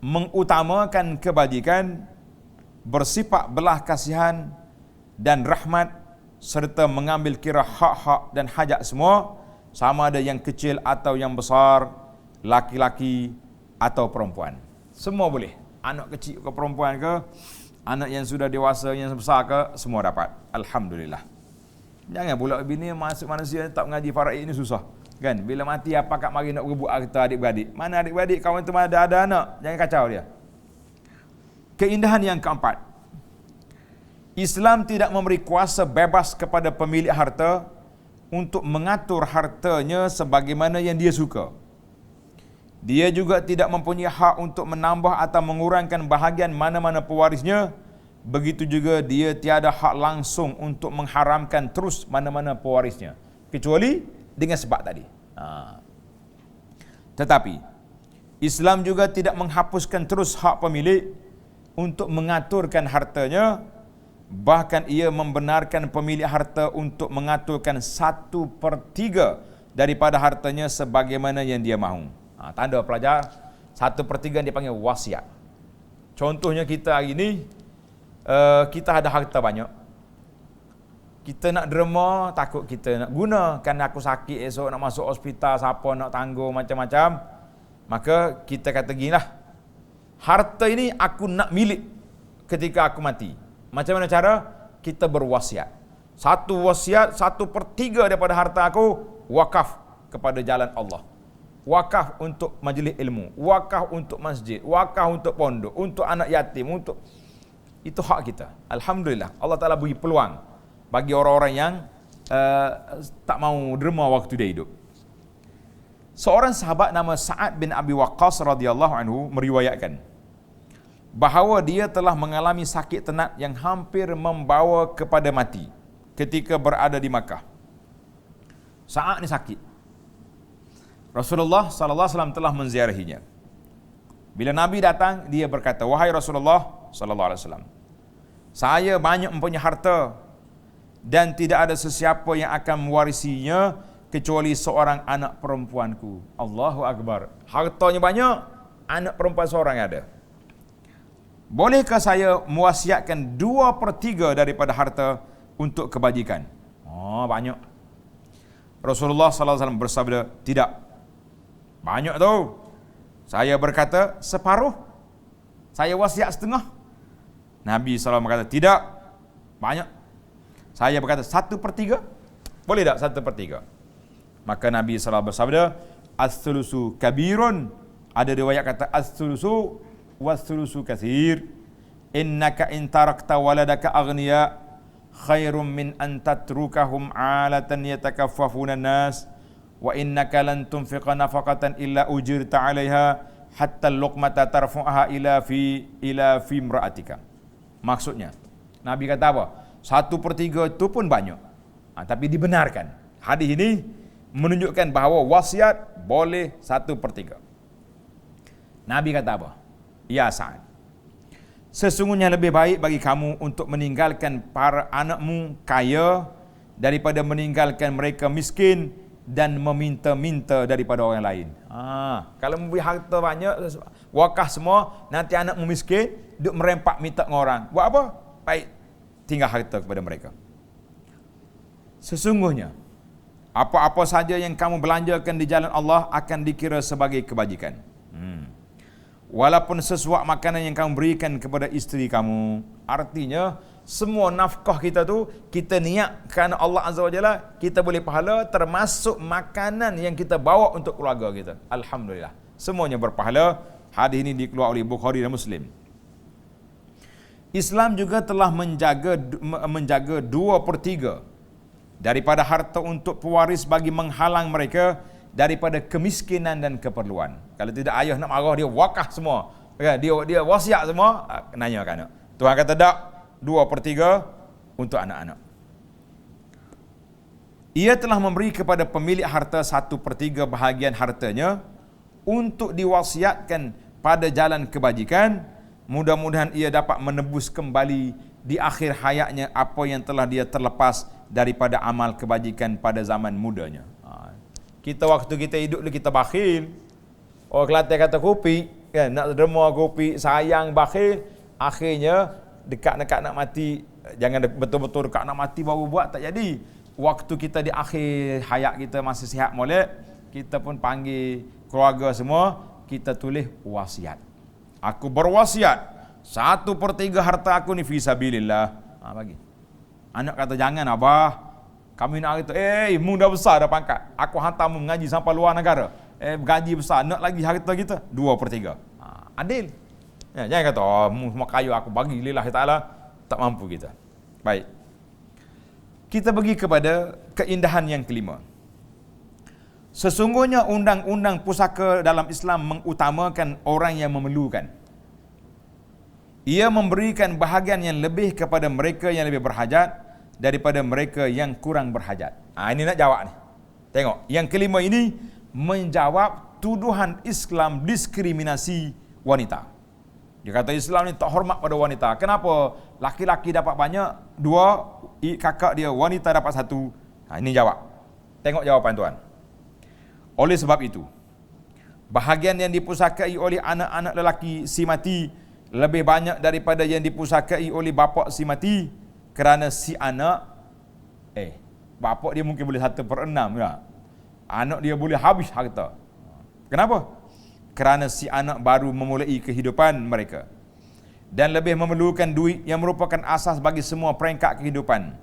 mengutamakan kebajikan, bersifat belah kasihan dan rahmat, serta mengambil kira hak-hak dan hajat semua, sama ada yang kecil atau yang besar, laki-laki atau perempuan. Semua boleh. Anak kecil ke perempuan ke, anak yang sudah dewasa, yang besar ke, semua dapat. Alhamdulillah. Jangan pula bini masuk manusia tak mengaji faraid ini susah. Kan? Bila mati apa kat mari nak berebut harta adik-beradik. Mana adik-beradik kawan tu ada anak. Jangan kacau dia. Keindahan yang keempat, Islam tidak memberi kuasa bebas kepada pemilik harta untuk mengatur hartanya sebagaimana yang dia suka. Dia juga tidak mempunyai hak untuk menambah atau mengurangkan bahagian mana-mana pewarisnya. Begitu juga dia tiada hak langsung untuk mengharamkan terus mana-mana pewarisnya, kecuali dengan sebab tadi. Tetapi Islam juga tidak menghapuskan terus hak pemilik untuk mengaturkan hartanya. Bahkan ia membenarkan pemilik harta untuk mengaturkan 1/3 daripada hartanya sebagaimana yang dia mahu. Tanda pelajar, 1/3 dia panggil wasiat. Contohnya kita hari ini, kita ada harta banyak. Kita nak derma, takut kita nak guna. Kan aku sakit esok, nak masuk hospital, siapa nak tanggung, macam-macam. Maka kita kata ginilah, harta ini aku nak milik ketika aku mati. Macam mana cara? Kita berwasiat. Satu wasiat, 1/3 daripada harta aku wakaf kepada jalan Allah. Wakaf untuk majlis ilmu, wakaf untuk masjid, wakaf untuk pondok, untuk anak yatim, untuk itu hak kita. Alhamdulillah, Allah Ta'ala beri peluang bagi orang-orang yang tak mau derma waktu dia hidup. Seorang sahabat nama Sa'ad bin Abi Waqqas radhiyallahu anhu meriwayatkan bahawa dia telah mengalami sakit tenat yang hampir membawa kepada mati ketika berada di Makkah. Sa'ad ni sakit. Rasulullah sallallahu alaihi wasallam telah menziarahinya. Bila Nabi datang, dia berkata, "Wahai Rasulullah sallallahu alaihi wasallam, saya banyak mempunyai harta dan tidak ada sesiapa yang akan mewarisinya kecuali seorang anak perempuanku." Allahu Akbar. Hartanya banyak, anak perempuan seorang ada. Bolehkah saya mewasiatkan 2/3 daripada harta untuk kebajikan? Banyak. Rasulullah sallallahu alaihi wasallam bersabda, "Tidak. Banyak tu." Saya berkata, "Separuh. Saya wasiat setengah." Nabi SAW berkata, "Tidak. Banyak." Saya berkata, 1/3. Boleh tak 1/3? Maka Nabi SAW bersabda, "As-sulusu kabirun." Ada riwayat kata as-sulusu was-sulusu katsir. "Innaka in tarakta waladaka aghniya khairum min an tatrukahum 'alatan yatakaffafuna an-nas. Wa innaka lan tunfiqa nafaqatan illa ujirta 'alaiha hatta luqmata tarfu'aha ila fi imra'atika." Maksudnya, Nabi kata apa? 1/3 itu pun banyak. Tapi dibenarkan. Hadis ini menunjukkan bahawa wasiat boleh 1/3. Nabi kata apa? "Ya Sa'ad, sesungguhnya lebih baik bagi kamu untuk meninggalkan para anakmu kaya daripada meninggalkan mereka miskin dan meminta-minta daripada orang lain." Kalau memberi harta banyak, wakaf semua, nanti anakmu miskin, duk merempak minta dengan orang. Buat apa? Baik, tinggal harta kepada mereka. Sesungguhnya, apa-apa saja yang kamu belanjakan di jalan Allah akan dikira sebagai kebajikan. Walaupun sesuap makanan yang kamu berikan kepada isteri kamu. Artinya, semua nafkah kita tu, kita niat kerana Allah Azza wa Jalla, kita boleh pahala, termasuk makanan yang kita bawa untuk keluarga kita. Alhamdulillah. Semuanya berpahala. Hadis ini dikeluarkan oleh Bukhari dan Muslim. Islam juga telah menjaga 2/3 daripada harta untuk pewaris bagi menghalang mereka daripada kemiskinan dan keperluan. Kalau tidak, ayah nak marah, dia wakaf semua. Dia wasiat semua, nanya ke anak. Tuhan kata tak, 2/3 untuk anak-anak. Ia telah memberi kepada pemilik harta 1/3 bahagian hartanya untuk diwasiatkan pada jalan kebajikan. Mudah-mudahan ia dapat menebus kembali di akhir hayatnya apa yang telah dia terlepas daripada amal kebajikan pada zaman mudanya. Kita waktu kita hidup ni kita bakhil. Orang Kelantan kata kopi, kan, nak derma kopi, sayang, bakhil. Akhirnya dekat-dekat nak mati, jangan betul-betul dekat nak mati baru buat, tak jadi. Waktu kita di akhir hayat kita masih sihat molek, kita pun panggil keluarga semua, kita tulis wasiat. Aku berwasiat 1/3 harta aku ni fi sabilillah. Bagi. Anak kata jangan abah. Kami nak kata, mu dah besar dah pangkat. Aku hantar mu mengaji sampai luar negara. Gaji besar, nak lagi harta kita? 2/3. Adil. Ya, jangan kata, oh, semua kayu aku bagi lillahi ta'ala. Tak mampu kita. Baik. Kita pergi kepada keindahan yang kelima. Sesungguhnya undang-undang pusaka dalam Islam mengutamakan orang yang memerlukan. Ia memberikan bahagian yang lebih kepada mereka yang lebih berhajat daripada mereka yang kurang berhajat. Ini nak jawab ni. Tengok, yang kelima ini menjawab tuduhan Islam diskriminasi wanita. Dia kata Islam ni tak hormat pada wanita. Kenapa laki-laki dapat banyak, dua, kakak dia wanita dapat satu? Ini jawab. Tengok jawapan tuan. Oleh sebab itu, bahagian yang dipusakai oleh anak-anak lelaki si mati lebih banyak daripada yang dipusakai oleh bapa si mati, kerana si anak bapa dia mungkin boleh 1/6 ya. Anak dia boleh habis harta. Kenapa? Kerana si anak baru memulai kehidupan mereka dan lebih memerlukan duit yang merupakan asas bagi semua peringkat kehidupan.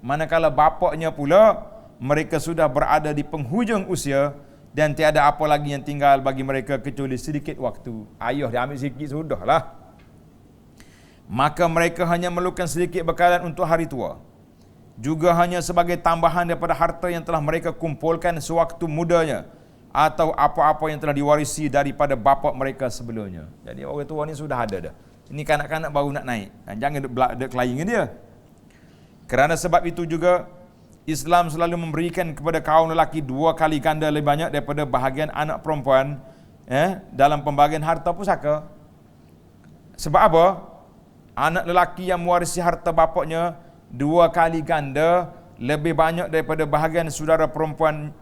Manakala bapaknya pula mereka sudah berada di penghujung usia dan tiada apa lagi yang tinggal bagi mereka kecuali sedikit waktu. Ayah dia ambil sikit sudahlah. Maka mereka hanya memerlukan sedikit bekalan untuk hari tua. Juga hanya sebagai tambahan daripada harta yang telah mereka kumpulkan sewaktu mudanya atau apa-apa yang telah diwarisi daripada bapa mereka sebelumnya. Jadi orang tua ni sudah ada dah. Ini kanak-kanak baru nak naik. Jangan dek kelaing dia. Kerana sebab itu juga Islam selalu memberikan kepada kaum lelaki 2 kali ganda lebih banyak daripada bahagian anak perempuan dalam pembagian harta pusaka. Sebab apa? Anak lelaki yang mewarisi harta bapaknya 2 kali ganda lebih banyak daripada bahagian saudara perempuan,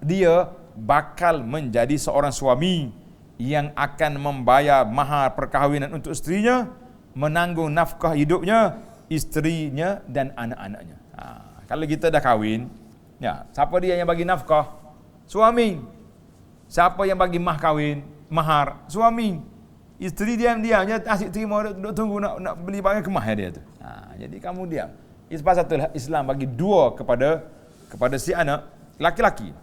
dia bakal menjadi seorang suami yang akan membayar mahar perkahwinan untuk isterinya, menanggung nafkah hidupnya, isterinya dan anak-anaknya. Kalau kita dah kahwin, ya, siapa dia yang bagi nafkah? Suami. Siapa yang bagi mahar? Suami. Isteri diam-diam je asyik terima, duduk tunggu nak beli barang kemah dia tu. Jadi kamu diam. Sebab satu Islam bagi 2 kepada si anak laki-laki.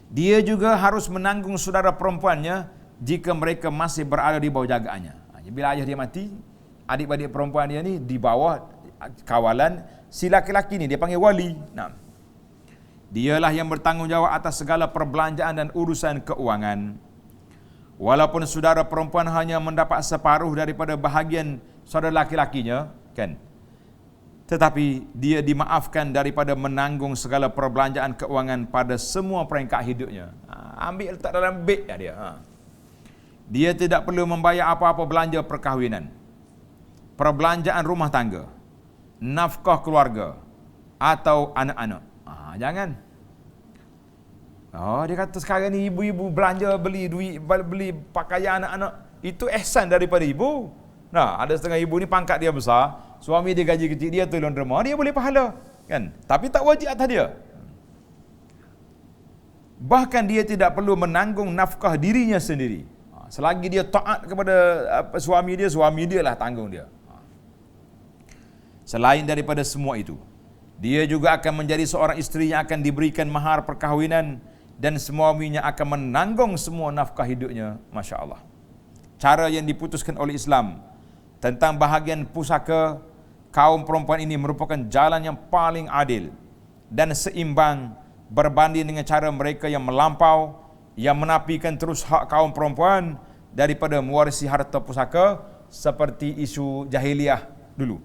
Dia juga harus menanggung saudara perempuannya jika mereka masih berada di bawah jagaannya. Bila ayah dia mati, adik-adik perempuan dia ni di bawah kawalan si laki-laki ni, dia panggil wali. Dialah yang bertanggungjawab atas segala perbelanjaan dan urusan keuangan. Walaupun saudara perempuan hanya mendapat separuh daripada bahagian saudara laki-lakinya, kan? Tetapi dia dimaafkan daripada menanggung segala perbelanjaan keuangan pada semua peringkat hidupnya. Ambil letak dalam beg dia. Dia tidak perlu membayar apa-apa belanja perkahwinan, perbelanjaan rumah tangga, nafkah keluarga atau anak-anak. Jangan. Dia kata sekarang ni ibu-ibu belanja beli duit, beli pakaian anak-anak. Itu ihsan daripada ibu. Ada setengah ibu ni pangkat dia besar, suami dia gaji kecil, dia tolong derma, dia boleh pahala, kan? Tapi tak wajib atas dia. Bahkan dia tidak perlu menanggung nafkah dirinya sendiri. Selagi dia taat kepada suami dia lah tanggung dia. Selain daripada semua itu, dia juga akan menjadi seorang isteri yang akan diberikan mahar perkahwinan dan suaminya akan menanggung semua nafkah hidupnya. Masya Allah. Cara yang diputuskan oleh Islam tentang bahagian pusaka kaum perempuan ini merupakan jalan yang paling adil dan seimbang berbanding dengan cara mereka yang melampau, yang menafikan terus hak kaum perempuan daripada mewarisi harta pusaka seperti isu jahiliah dulu.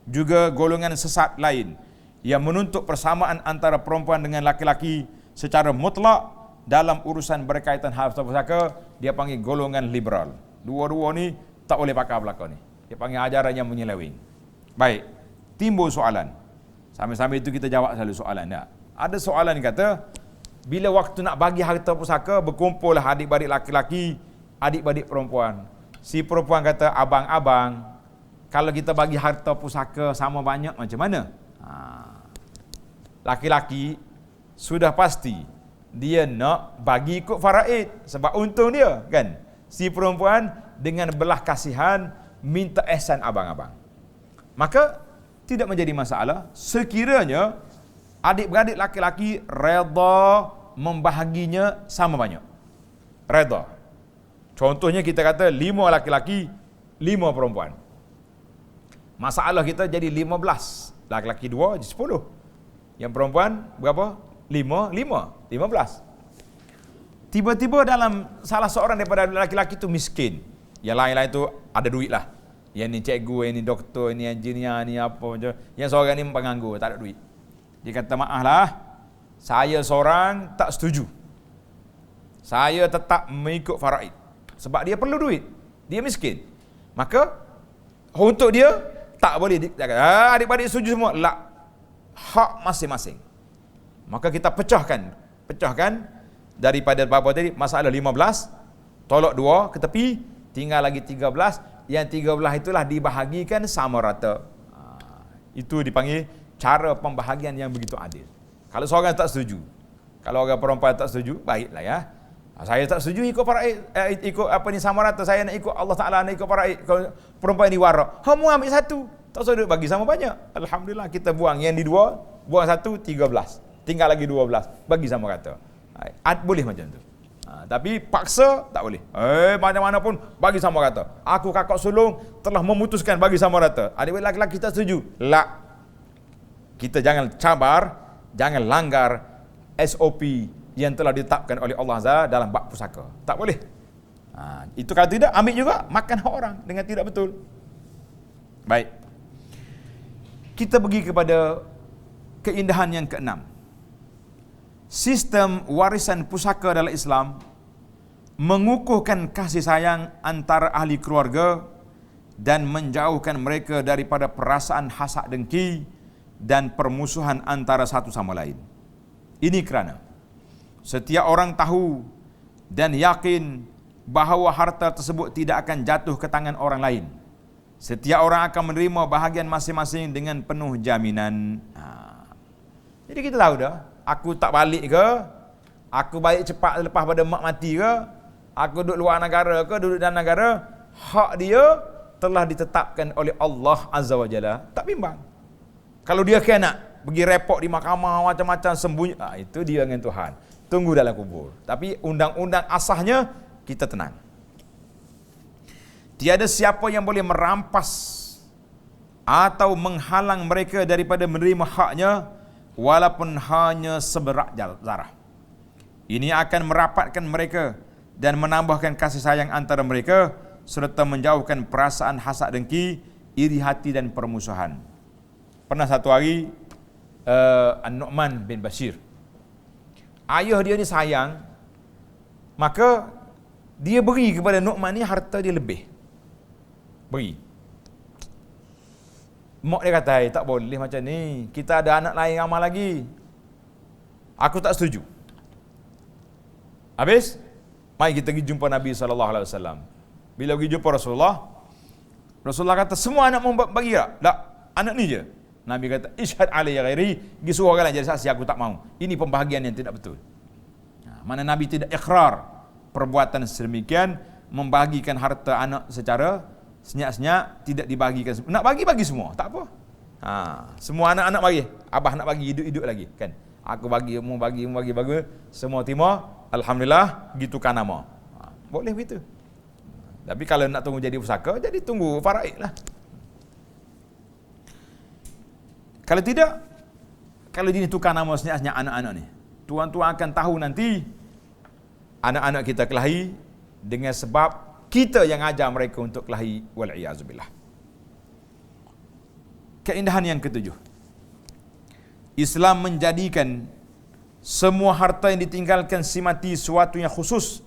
Juga golongan sesat lain yang menuntut persamaan antara perempuan dengan laki-laki secara mutlak dalam urusan berkaitan harta pusaka, dia panggil golongan liberal. Dua-dua ni tak boleh pakai belakang ni. Dia panggil ajaran yang menyeleweng. Baik, timbul soalan. Sambil-sambil itu kita jawab selalu soalan. Ada soalan yang kata, bila waktu nak bagi harta pusaka, berkumpullah adik-adik laki-laki, adik-adik perempuan. Si perempuan kata, abang-abang, kalau kita bagi harta pusaka sama banyak macam mana? Laki-laki sudah pasti dia nak bagi ikut faraid sebab untung dia, kan? Si perempuan dengan belah kasihan minta ihsan abang-abang. Maka tidak menjadi masalah sekiranya adik-beradik laki-laki reda membahaginya sama banyak. Reda. Contohnya kita kata 5 laki-laki, 5 perempuan. Masalah kita jadi 15. Laki-laki 2 jadi 10. Yang perempuan berapa? 15. Tiba-tiba dalam salah seorang daripada laki-laki itu miskin. Yang lain-lain itu ada duit lah. Yang ni cikgu, yang ni doktor, yang ni engineer, ni apa macam. Yang seorang ni penganggur, tak ada duit. Dia kata, maaf lah, saya seorang tak setuju. Saya tetap mengikut faraid. Sebab dia perlu duit. Dia miskin. Maka, untuk dia, tak boleh. Adik-adik setuju semua. Tak. Hak masing-masing. Maka kita pecahkan daripada apa tadi, masalah 15, tolak 2 ke tepi, tinggal lagi 13. Yang 13 itulah dibahagikan sama rata. Itu dipanggil cara pembahagian yang begitu adil. Kalau seorang tak setuju, kalau orang perempuan tak setuju, baiklah ya. Saya tak setuju ikut faraid, ikut apa ni sama rata. Saya nak ikut Allah Taala, nak ikut faraid. Perempuan ni warak. Kamu ambil satu, tak usah bagi sama banyak. Alhamdulillah kita buang yang di 2, buang 1, 13. Tinggal lagi 12, bagi sama rata. Boleh macam tu. Tapi paksa tak boleh. Mana-mana pun bagi sama rata. Aku kakak sulung telah memutuskan bagi sama rata. Adik lelaki kita setuju. Tak. Kita jangan cabar, jangan langgar SOP yang telah ditetapkan oleh Allah Azza dalam bab pusaka. Tak boleh. Itu kalau tidak, ambil juga makan hak orang dengan tidak betul. Baik. Kita pergi kepada keindahan yang keenam. Sistem warisan pusaka dalam Islam mengukuhkan kasih sayang antara ahli keluarga dan menjauhkan mereka daripada perasaan hasad dengki dan permusuhan antara satu sama lain. Ini kerana setiap orang tahu dan yakin bahawa harta tersebut tidak akan jatuh ke tangan orang lain. Setiap orang akan menerima bahagian masing-masing dengan penuh jaminan. Jadi kita tahu dah, aku tak balik ke, aku balik cepat lepas pada mak mati ke, aku duduk luar negara ke, duduk dalam negara, hak dia telah ditetapkan oleh Allah Azza wa Jalla. Tak bimbang. Kalau dia nak pergi repot di mahkamah macam-macam sembunyi, itu dia dengan Tuhan. Tunggu dalam kubur. Tapi undang-undang asasnya kita tenang. Tiada siapa yang boleh merampas atau menghalang mereka daripada menerima haknya walaupun hanya seberak zarah. Ini akan merapatkan mereka dan menambahkan kasih sayang antara mereka serta menjauhkan perasaan hasad dengki, iri hati dan permusuhan. Pernah satu hari An-Nu'man bin Bashir, ayah dia ni sayang, maka dia beri kepada Nu'man ni harta dia lebih. Beri. Mak dia kata, tak boleh macam ni. Kita ada anak lain ramai lagi. Aku tak setuju. Habis, mari kita pergi jumpa Nabi SAW. Bila pergi jumpa Rasulullah kata, semua anak mau bagi tak? Tak, anak ni je. Nabi kata, ishad alayya ghairi, pergi suruh orang lain jadi saksi, aku tak mau. Ini pembahagian yang tidak betul. Mana Nabi tidak ikrar perbuatan sedemikian, membagikan harta anak secara senyap-senyap, tidak dibagikan. Nak bagi semua, tak apa. Semua anak-anak bagi. Abah nak bagi, hidup-hidup lagi. Kan? Aku bagi, mu bagi, semua terima. Alhamdulillah, gitukan nama. Boleh begitu. Tapi kalau nak tunggu jadi pusaka, jadi tunggu faraid lah. Kalau tidak, kalau ditukar nama senyap-senyap anak-anak ni, tuan-tuan akan tahu nanti anak-anak kita kelahi dengan sebab kita yang ajar mereka untuk kelahi, wal'iyazubillah. Keindahan yang ketujuh, Islam menjadikan semua harta yang ditinggalkan si mati suatu yang khusus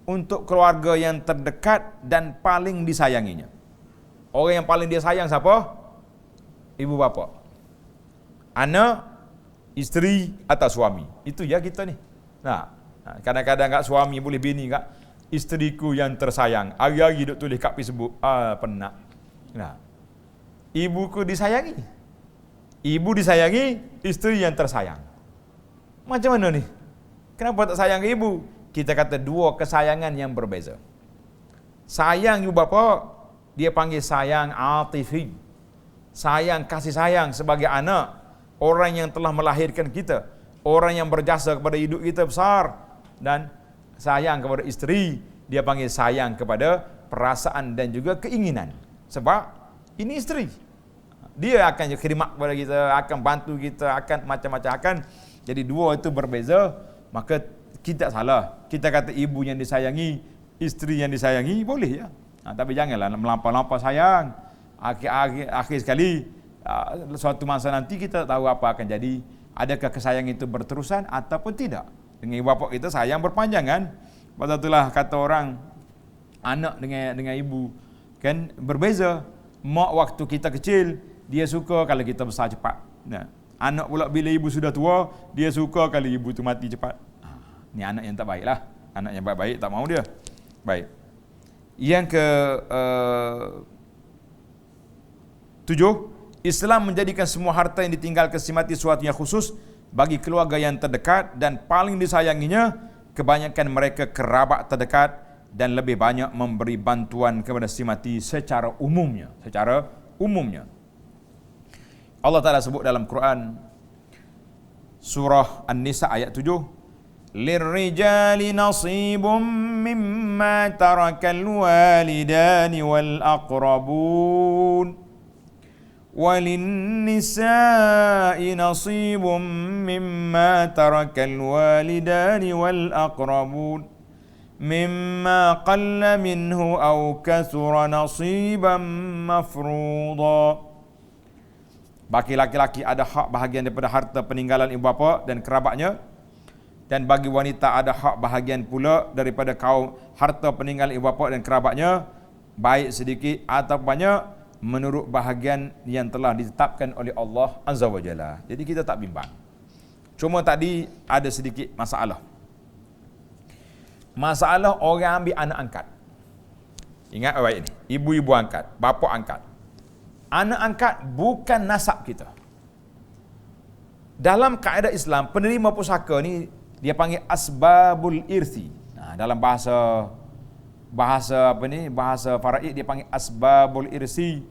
untuk keluarga yang terdekat dan paling disayanginya. Orang yang paling dia sayang siapa? Ibu bapa, anak, isteri atau suami. Itu ya kita ni. Kadang-kadang kat suami boleh bini kat, isteriku yang tersayang. Hari-hari duk tulis kat Facebook. Penat. Ibuku disayangi. Ibu disayangi, isteri yang tersayang. Macam mana ni? Kenapa tak sayang ke ibu? Kita kata dua kesayangan yang berbeza. Sayang ibu bapa, dia panggil sayang atifi. Sayang, kasih sayang sebagai anak. Orang yang telah melahirkan kita, orang yang berjasa kepada hidup kita besar, dan sayang kepada isteri dia panggil sayang kepada perasaan dan juga keinginan. Sebab ini isteri. Dia akan khidmat kepada kita, akan bantu kita, akan macam-macam akan. Jadi dua itu berbeza, maka kita tak salah. Kita kata ibu yang disayangi, isteri yang disayangi, boleh ya. Tapi janganlah melampau-lampau sayang. Akhir sekali, suatu masa nanti kita tahu apa akan jadi. Adakah kesayangan itu berterusan ataupun tidak. Dengan ibu bapa kita sayang berpanjangan. Pada itulah kata orang, anak dengan ibu kan berbeza. Mak waktu kita kecil, dia suka kalau kita besar cepat. Nah, anak pula bila ibu sudah tua, dia suka kalau ibu tu mati cepat. Ni anak yang tak baik lah. Anak yang baik-baik tak mau dia. Baik. Yang ke 7, Islam menjadikan semua harta yang ditinggalkan si mati suatu yang khusus bagi keluarga yang terdekat dan paling disayanginya. Kebanyakan mereka kerabat terdekat dan lebih banyak memberi bantuan kepada si mati secara umumnya. Allah Ta'ala sebut dalam Quran surah An-Nisa ayat 7, lirrijali nasibum mimma tarakal walidani wal aqrabun walinnisa'i nasibum mimma tarakal walidani wal aqrabun mimma qalla minhu aw kathura nasiban mafruḍa. Bagi laki-laki ada hak bahagian daripada harta peninggalan ibu bapa dan kerabatnya, dan bagi wanita ada hak bahagian pula daripada kaum harta peninggalan ibu bapa dan kerabatnya, baik sedikit atau banyak, menurut bahagian yang telah ditetapkan oleh Allah Azza wa Jalla. Jadi kita tak bimbang. Cuma tadi ada sedikit masalah. Masalah orang ambil anak angkat. Ingat baik ini, ibu-ibu angkat, bapa angkat. Anak angkat bukan nasab kita. Dalam kaedah Islam, penerima pusaka ni dia panggil asbabul irthi. Dalam bahasa faraid dia panggil asbabul irsi.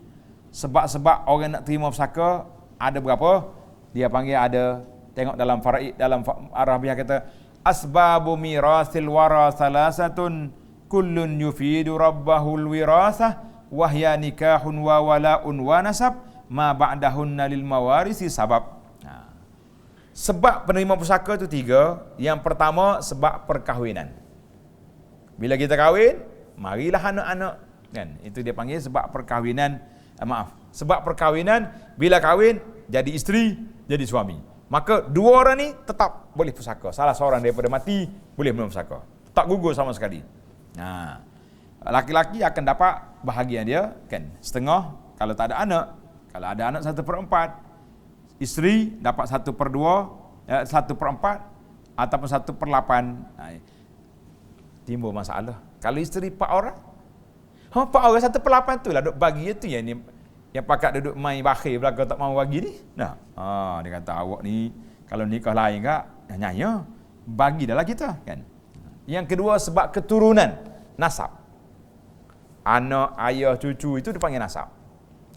Sebab-sebab orang nak terima pusaka ada berapa? Dia panggil ada, tengok dalam faraid, dalam Arabiah kata asbabu mirasil wara salasatun kullun yufidu rabbahul wirasah wahya nikahun wa wala'un wa nasab ma ba'dahunna lil mawarisi sabab. Sebab penerima pusaka itu 3. Yang pertama sebab perkahwinan. Bila kita kahwin, marilah anak-anak, kan? Itu dia panggil sebab perkahwinan. Sebab perkahwinan, bila kahwin jadi isteri, jadi suami. Maka dua orang ni tetap boleh pusaka. Salah seorang daripada mati boleh menerima pusaka. Tak gugur sama sekali. Laki-laki akan dapat bahagian dia, kan? Setengah kalau tak ada anak. Kalau ada anak 1/4. Isteri dapat 1/2, 1/4 ataupun 1/8. Timbul masalah. Kalau isteri 4 orang, 4 orang 1/8 tu lah duk bagi tu yang pakat duduk main bakhil belakang tak mau bagi ni. Dia kata awak ni kalau nikah lain kak, nyanya bagi dah lah kita, kan. Yang kedua sebab keturunan, nasab. Anak, ayah, cucu itu dipanggil nasab.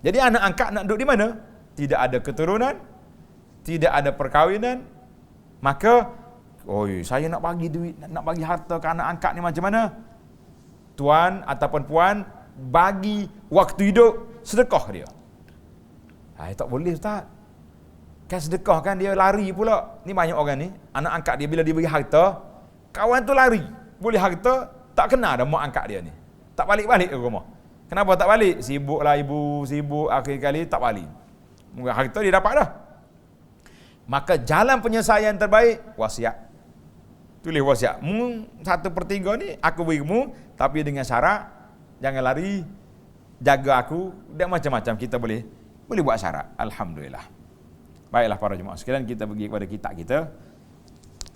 Jadi anak angkat nak duduk di mana? Tidak ada keturunan, tidak ada perkahwinan, maka saya nak bagi duit, nak bagi harta ke anak angkat ni macam mana? Tuan ataupun puan bagi waktu hidup sedekah dia. Tak boleh Ustaz. Kan sedekah kan dia lari pula. Ni banyak orang ni, anak angkat dia bila dia bagi harta, kawan tu lari. Boleh harta, tak kena dah mak angkat dia ni. Tak balik-balik ke rumah. Kenapa tak balik? Sibuklah ibu, sibuk akhir kali tak balik. Mungkin harta dia dapat dah. Maka jalan penyelesaian terbaik, wasiat. Tulis wasiat. 1/3 ni aku beri kamu, tapi dengan syarat jangan lari, jaga aku, dan macam-macam kita boleh buat syarat. Alhamdulillah. Baiklah para jemaah sekalian, kita pergi kepada kitab kita.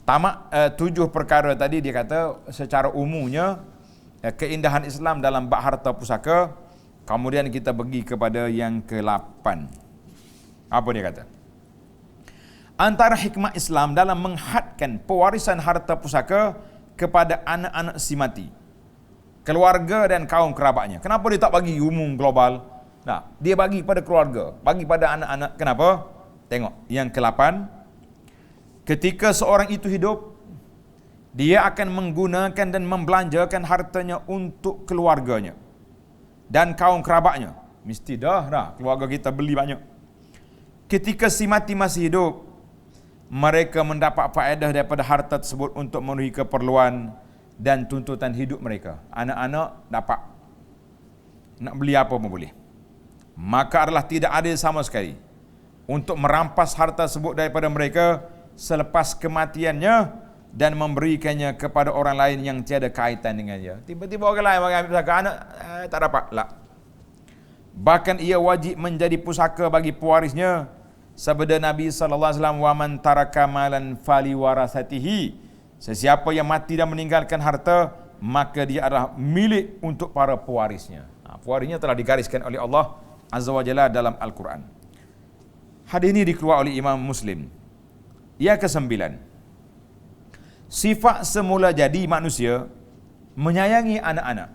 Tamat 7 perkara tadi dia kata secara umumnya keindahan Islam dalam bab harta pusaka. Kemudian kita pergi kepada yang ke-8. Apa dia kata? Antara hikmah Islam dalam menghadkan pewarisan harta pusaka kepada anak-anak si mati, keluarga dan kaum kerabatnya. Kenapa dia tak bagi umum global? Dia bagi pada keluarga, bagi pada anak-anak. Kenapa? Tengok yang ke-8. Ketika seorang itu hidup, dia akan menggunakan dan membelanjakan hartanya untuk keluarganya dan kaum kerabatnya. Mesti dah keluarga kita beli banyak. Ketika si mati masih hidup, mereka mendapat faedah daripada harta tersebut untuk memenuhi keperluan dan tuntutan hidup mereka. Anak-anak dapat, nak beli apa pun boleh. Maka adalah tidak adil sama sekali untuk merampas harta tersebut daripada mereka selepas kematiannya dan memberikannya kepada orang lain yang tiada kaitan dengannya. Tiba-tiba orang lain mengambil pusaka anak, tak dapat lah. Bahkan ia wajib menjadi pusaka bagi pewarisnya. Sabda Nabi sallallahu alaihi wasallam, "Wa man taraka malan fali warasatihi." Sesiapa yang mati dan meninggalkan harta, maka dia adalah milik untuk para pewarisnya. Pewarisnya telah digariskan oleh Allah Azza wa Jalla dalam Al-Quran. Hadis ini dikeluarkan oleh Imam Muslim. Yang ke-9, sifat semula jadi manusia menyayangi anak-anak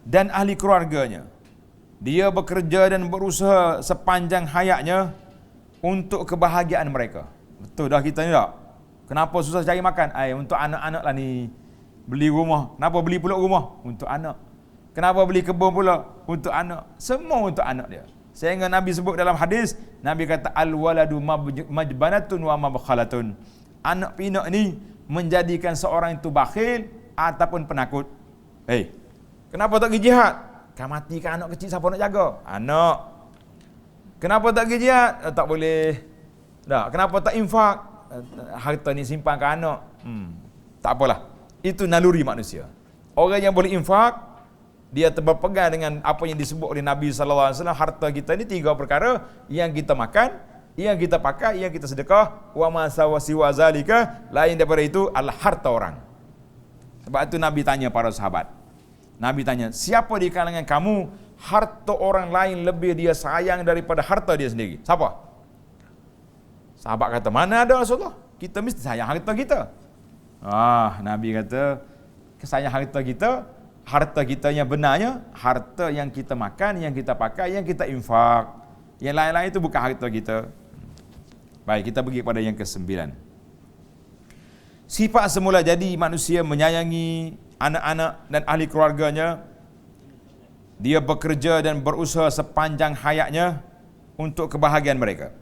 dan ahli keluarganya. Dia bekerja dan berusaha sepanjang hayatnya untuk kebahagiaan mereka. Betul dah kita ni tak? Kenapa susah cari makan? Untuk anak-anak lah ni. Beli rumah. Kenapa beli pula rumah? Untuk anak. Kenapa beli kebun pula? Untuk anak. Semua untuk anak dia. Sehingga Nabi sebut dalam hadis, Nabi kata al-waladu majbanatun wa mabkhalatun. Anak pinak ni menjadikan seorang itu bakhil ataupun penakut. Kenapa tak pergi jihad? Kan mati kan anak kecil, siapa nak jaga? Anak. Kenapa tak pergi jihad? Tak boleh. Kenapa tak infak? Harta ni simpan ke anak. Tak apalah. Itu naluri manusia. Orang yang boleh infak, dia berpegang dengan apa yang disebut oleh Nabi sallallahu alaihi wasallam, harta kita ni 3 perkara: yang kita makan, yang kita pakai, yang kita sedekah, wa ma siwa zalika, lain daripada itu adalah harta orang. Sebab itu Nabi tanya para sahabat. Nabi tanya, siapa di kalangan kamu harta orang lain lebih dia sayang daripada harta dia sendiri? Siapa? Sahabat kata, mana ada Rasulullah? Kita mesti sayang harta kita. Nabi kata, sayang harta kita yang benarnya, harta yang kita makan, yang kita pakai, yang kita infak. Yang lain-lain itu bukan harta kita. Baik, kita pergi kepada yang ke-9. Sifat semula jadi manusia menyayangi anak-anak dan ahli keluarganya. Dia bekerja dan berusaha sepanjang hayatnya untuk kebahagiaan mereka.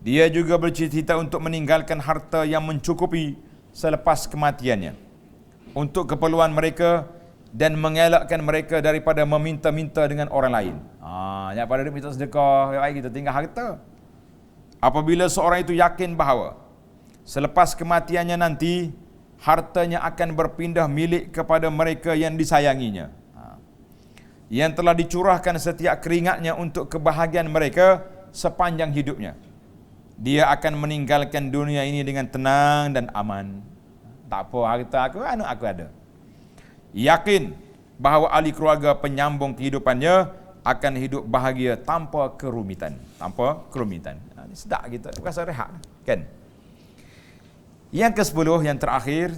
Dia juga bercita-cita untuk meninggalkan harta yang mencukupi selepas kematiannya untuk keperluan mereka dan mengelakkan mereka daripada meminta-minta dengan orang lain. Yang pada dia minta sedekah, baik kita tinggal harta. Apabila seorang itu yakin bahawa selepas kematiannya nanti hartanya akan berpindah milik kepada mereka yang disayanginya, yang telah dicurahkan setiap keringatnya untuk kebahagiaan mereka sepanjang hidupnya, dia akan meninggalkan dunia ini dengan tenang dan aman. Tak apa, harta aku, anak aku ada. Yakin bahawa ahli keluarga penyambung kehidupannya akan hidup bahagia tanpa kerumitan. Ini sedap kita, rasa rehat kan? Yang ke-10, yang terakhir,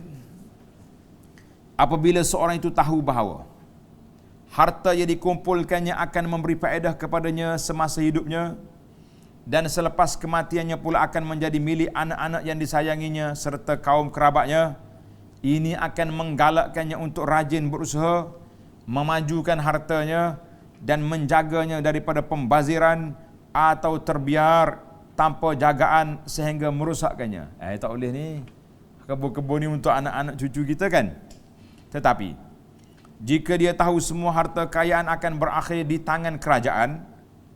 apabila seorang itu tahu bahawa harta yang dikumpulkannya akan memberi faedah kepadanya semasa hidupnya dan selepas kematiannya pula akan menjadi milik anak-anak yang disayanginya serta kaum kerabatnya, ini akan menggalakkannya untuk rajin berusaha memajukan hartanya dan menjaganya daripada pembaziran atau terbiar tanpa jagaan sehingga merosakkannya. Tak boleh ni. Kebun-kebun ni untuk anak-anak cucu kita kan. Tetapi jika dia tahu semua harta kekayaan akan berakhir di tangan kerajaan,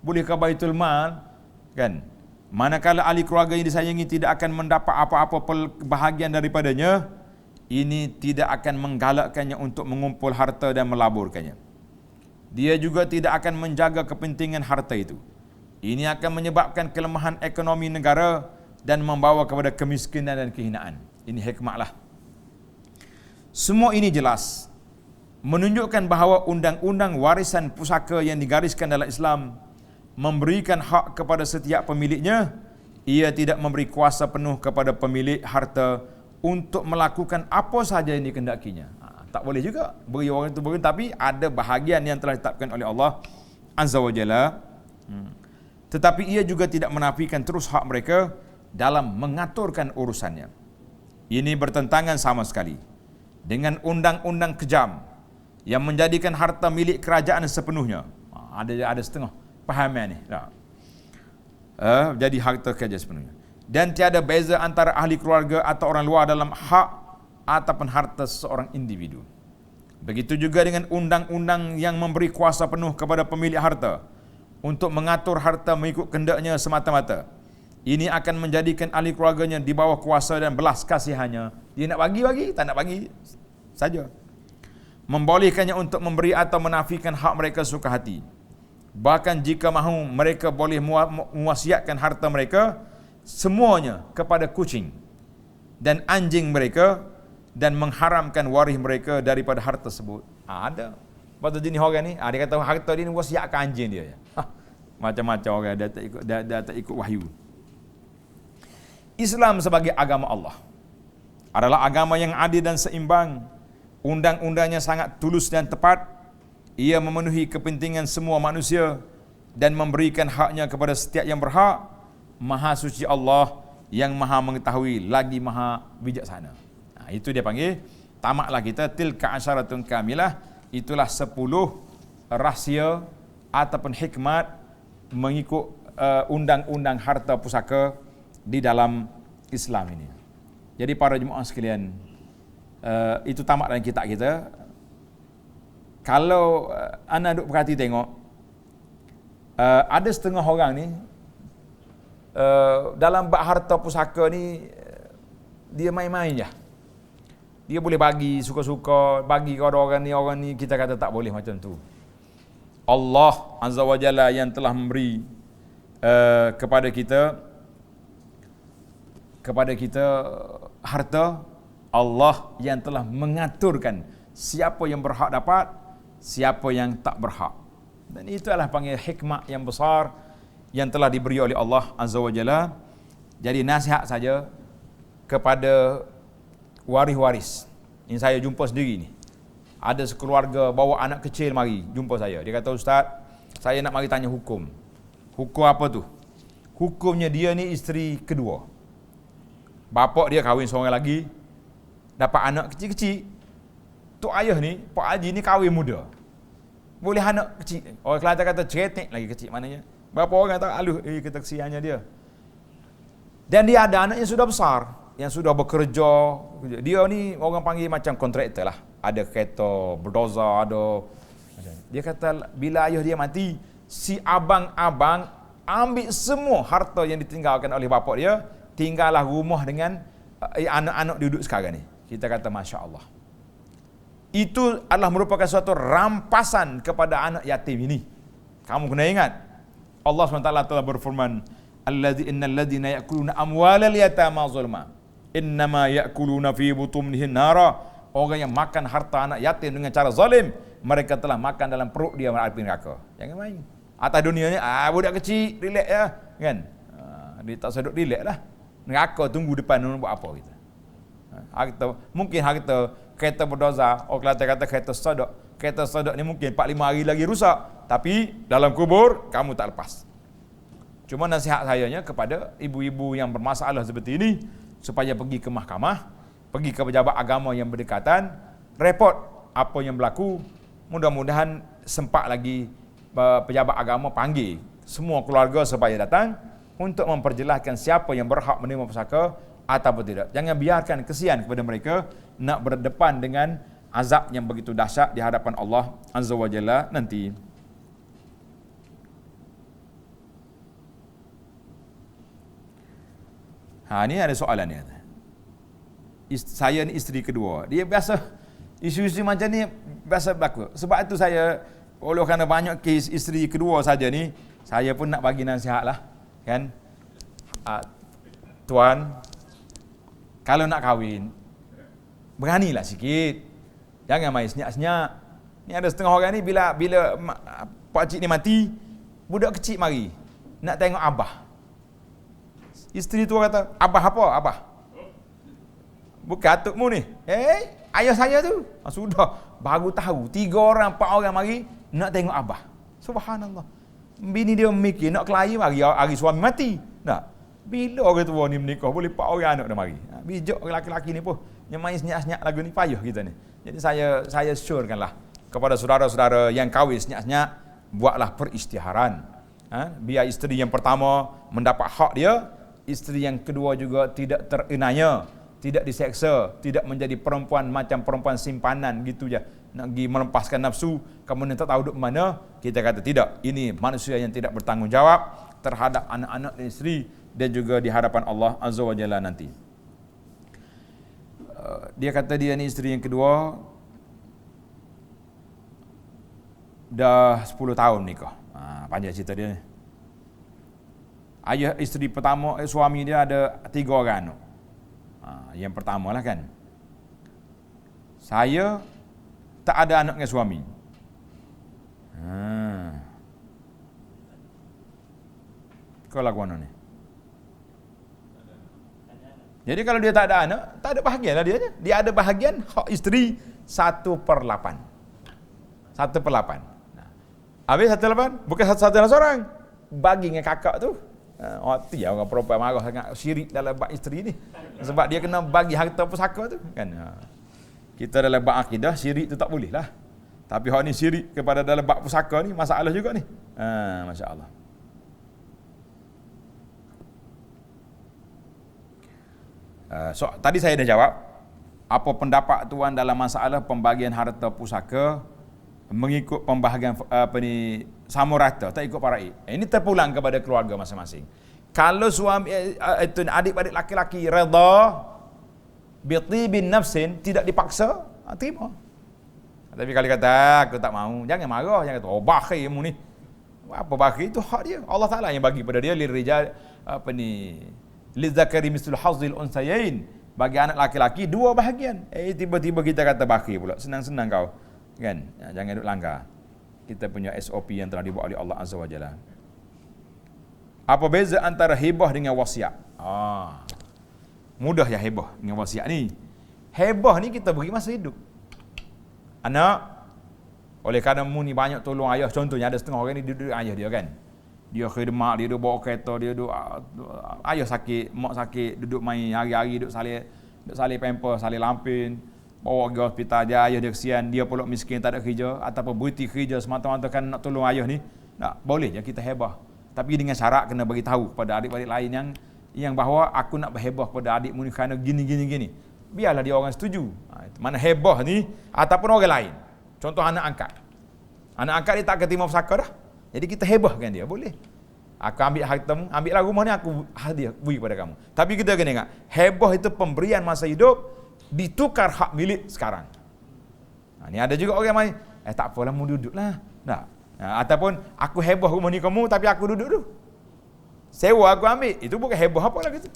boleh ke Baitul Mal kan? Manakala ahli keluarga yang disayangi tidak akan mendapat apa-apa kebahagiaan daripadanya, ini tidak akan menggalakkannya untuk mengumpul harta dan melaburkannya. Dia juga tidak akan menjaga kepentingan harta itu. Ini akan menyebabkan kelemahan ekonomi negara dan membawa kepada kemiskinan dan kehinaan. Ini hikmahlah. Semua ini jelas menunjukkan bahawa undang-undang warisan pusaka yang digariskan dalam Islam memberikan hak kepada setiap pemiliknya. Ia tidak memberi kuasa penuh kepada pemilik harta untuk melakukan apa sahaja yang dikehendakinya. Tak boleh juga beri orang itu beri, tapi ada bahagian yang telah ditetapkan oleh Allah Azza wa Jalla. Tetapi ia juga tidak menafikan terus hak mereka dalam mengaturkan urusannya. Ini bertentangan sama sekali dengan undang-undang kejam yang menjadikan harta milik kerajaan sepenuhnya. Ada setengah pahaman ni. Jadi harta kerajaan sepenuhnya. Dan tiada beza antara ahli keluarga atau orang luar dalam hak ataupun harta seorang individu. Begitu juga dengan undang-undang yang memberi kuasa penuh kepada pemilik harta untuk mengatur harta mengikut kehendaknya semata-mata. Ini akan menjadikan ahli keluarganya di bawah kuasa dan belas kasihannya. Dia nak bagi, tak nak bagi saja. Membolehkannya untuk memberi atau menafikan hak mereka suka hati. Bahkan jika mahu, mereka boleh mewasiatkan harta mereka semuanya kepada kucing dan anjing mereka dan mengharamkan waris mereka daripada harta tersebut. Ada. Lepas jenis orang ni, dia kata harta dia ni wasiatkan anjing dia. Macam-macam orang dia tak ikut wahyu. Islam sebagai agama Allah adalah agama yang adil dan seimbang. Undang-undangnya sangat tulus dan tepat. Ia memenuhi kepentingan semua manusia dan memberikan haknya kepada setiap yang berhak. Maha suci Allah yang maha mengetahui lagi maha bijaksana. Itu dia panggil, tamatlah kita tilka asyaratun kamilah. Itulah 10 rahsia ataupun hikmat mengikut undang-undang harta pusaka di dalam Islam ini. Jadi para jemaah sekalian, itu tamat dalam kitab kita. Kalau anda duk perhati tengok, ada setengah orang ni dalam bab harta pusaka ni dia main-main je. Dia boleh bagi suka-suka, bagi kepada orang ni kita kata tak boleh macam tu. Allah Azza wa Jalla yang telah memberi kepada kita harta, Allah yang telah mengaturkan siapa yang berhak dapat, siapa yang tak berhak. Dan itu adalah panggil hikmah yang besar yang telah diberi oleh Allah Azza wa Jalla. Jadi nasihat saja kepada waris-waris. Ini saya jumpa sendiri ni. Ada sekeluarga bawa anak kecil mari jumpa saya. Dia kata, "Ustaz, saya nak mari tanya hukum." Hukum apa tu? Hukumnya dia ni isteri kedua. Bapak dia kahwin seorang lagi, dapat anak kecil-kecil. Tok ayah ni, Pak Haji ni kahwin muda. Boleh anak kecil. Orang Kelantan kata ceretek lagi kecil maknanya. Berapa orang kata aluh, kita kesiannya dia. Dan dia ada anak yang sudah besar, yang sudah bekerja. Dia ni orang panggil macam kontraktor lah. Ada kereta bulldozer, ada. Dia kata bila ayah dia mati, si abang-abang ambil semua harta yang ditinggalkan oleh bapak dia, tinggallah rumah dengan anak-anak duduk sekarang ni. Kita kata Masya Allah. Itu adalah merupakan suatu rampasan kepada anak yatim ini. Kamu kena ingat, Allah SWT telah berfirman, innal ladzina ya'kuluna amwalal yatama zulma innama ya'kuluna fi butunihim nara. Orang yang makan harta anak yatim dengan cara zalim, mereka telah makan dalam perut dia api neraka. Jangan main. Atas dunia ni, budak kecil, relax ya, kan? Dia tak sedut relax lah. Neraka tunggu depan nak buat apa kita. Mungkin harta kereta berdoza, orang Kelantan kata kereta sodok. Kereta sodok ni mungkin 4-5 hari lagi rusak, tapi dalam kubur kamu tak lepas. Cuma nasihat sayanya kepada ibu-ibu yang bermasalah seperti ini, supaya pergi ke mahkamah, pergi ke pejabat agama yang berdekatan, report apa yang berlaku. Mudah-mudahan sempat lagi pejabat agama panggil semua keluarga supaya datang untuk memperjelaskan siapa yang berhak menerima pusaka ataupun tidak. Jangan biarkan kesian kepada mereka nak berdepan dengan azab yang begitu dahsyat di hadapan Allah Azza wa Jalla nanti. Ni ada soalan ni. Saya ni isteri kedua. Dia biasa isu-isu macam ni biasa berlaku. Sebab itu saya, oleh kerana banyak kes isteri kedua saja ni, saya pun nak bagi nasihat lah, kan? Tuan, kalau nak kahwin, beranilah sikit. Jangan main senyap-senyap. Ni ada setengah orang ni bila pakcik ni mati, budak kecil mari nak tengok abah. Isteri tu kata, "Abah apa? Abah." "Bukan atukmu ni." Ayah saya tu. Sudah, baru tahu 3 orang 4 orang mari nak tengok abah. Subhanallah. Bini dia mikir nak kelahi mari hari suami mati. Tak. Bila orang tua ni menikah boleh 4 orang anak dah mari. bijak laki-laki ni pun. Yang main senyap-senyap lagu ni payah kita ni. Jadi saya syorkanlah kepada saudara-saudara yang kahwin senyap-senyap, buatlah peristiharan. Biar isteri yang pertama mendapat hak dia, isteri yang kedua juga tidak terinaya, tidak diseksa, tidak menjadi perempuan macam perempuan simpanan gitu je. Nak pergi melepaskan nafsu, kemudian tak tahu duduk mana. Kita kata tidak, ini manusia yang tidak bertanggungjawab terhadap anak-anak dan isteri dan juga di hadapan Allah Azza wa Jalla nanti. Dia kata dia ni isteri yang kedua dah 10 tahun nikah. Panjang cerita dia ni. Ayah isteri pertama, suami dia ada 3 orang anak. Yang pertama lah kan. Saya tak ada anak dengan suami. Kau lagu mana ni? Jadi kalau dia tak ada anak, tak ada bahagian lah dia. Dia ada bahagian hak isteri 1/8. 1/8. Habis 1/8, bukan satu seorang. Bagi dengan kakak tu. Tu ya orang perempuan marah sangat syirik dalam bab isteri ni. Sebab dia kena bagi harta pusaka tu kan. Kita dalam bab akidah syirik tu tak boleh lah. Tapi hak ni syirik kepada dalam bab pusaka ni masalah juga ni. Masya-Allah. So tadi saya dah jawab apa pendapat tuan dalam masalah pembagian harta pusaka mengikut pembahagian sama rata, tak ikut faraid. Ini terpulang kepada keluarga masing-masing. Kalau suami itu adik-adik laki-laki redha bi tibin nafsin, tidak dipaksa, terima. Tapi kalau kata aku tak mau, jangan marah, jangan kata bakhil kamu ni. Apa bakhil itu hak dia. Allah Taala yang bagi pada dia lirijal lidzakari mislul hazzil unsayain. Bagi anak laki-laki 2 bahagian. Tiba-tiba kita kata bakhil pula. Senang-senang kau. Kan? Jangan duk langgar. Kita punya SOP yang telah dibuat oleh Allah Azza wa Jalla. Apa beza antara hibah dengan wasiat? Mudah ya hibah dengan wasiat ni. Hibah ni kita beri masa hidup. Anak, oleh kerana mu ni banyak tolong ayah. Contohnya ada setengah orang ni duduk ayah dia kan. Dia khidmat, dia duduk bawa kereta, dia duduk ayah sakit, mak sakit, duduk main hari-hari, duduk salih pamper, salih lampin, bawa pergi hospital dia, ayah dia kesian, dia pula miskin tak ada kerja ataupun berhenti kerja semata-mata kan nak tolong ayah ni. Tak boleh je kita hebah. Tapi dengan syarat kena bagi tahu kepada adik-adik lain yang bahawa aku nak berhebah kepada adikmu ni kerana gini. Biarlah dia orang setuju. Itu mana hebah ni ataupun orang lain. Contoh anak angkat. Anak angkat dia tak keterima pusaka dah. Jadi kita hebahkan dia, boleh. Aku ambil hartamu, ambillah rumah ni aku hadiah beri kepada kamu. Tapi kita kena ingat, hebah itu pemberian masa hidup ditukar hak milik sekarang. Ni ada juga orang main, tak apalah mu duduklah. Tak. Ataupun aku hebah rumah ni kamu tapi aku duduk dulu. Sewa aku ambil, itu bukan hebah apalah gitu.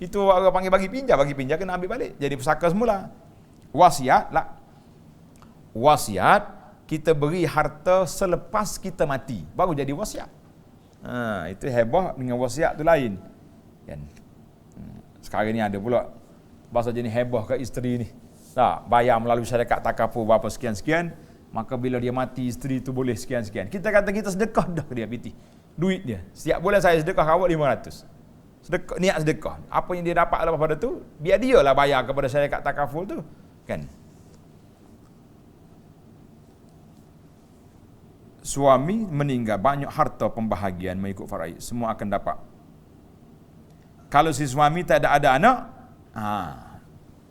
Itu orang panggil bagi pinjam kena ambil balik. Jadi pusaka semula. Wasiat lah. Wasiat kita beri harta selepas kita mati, baru jadi wasiat. Itu hebah dengan wasiat tu lain. Kan? Sekarang ni ada pula bahasa jenis hebah ke isteri ni. Tak, bayar melalui syarikat takaful berapa sekian-sekian, maka bila dia mati isteri tu boleh sekian-sekian. Kita kata kita sedekah dah ke dia piti. Duit dia. Setiap bulan saya sedekah awak 500. Sedekah, niat sedekah. Apa yang dia dapat lepas pada tu, biar dia lah bayar kepada syarikat takaful tu. Kan? Suami meninggal, banyak harta pembahagian mengikut faraid, semua akan dapat. Kalau si suami tak ada anak,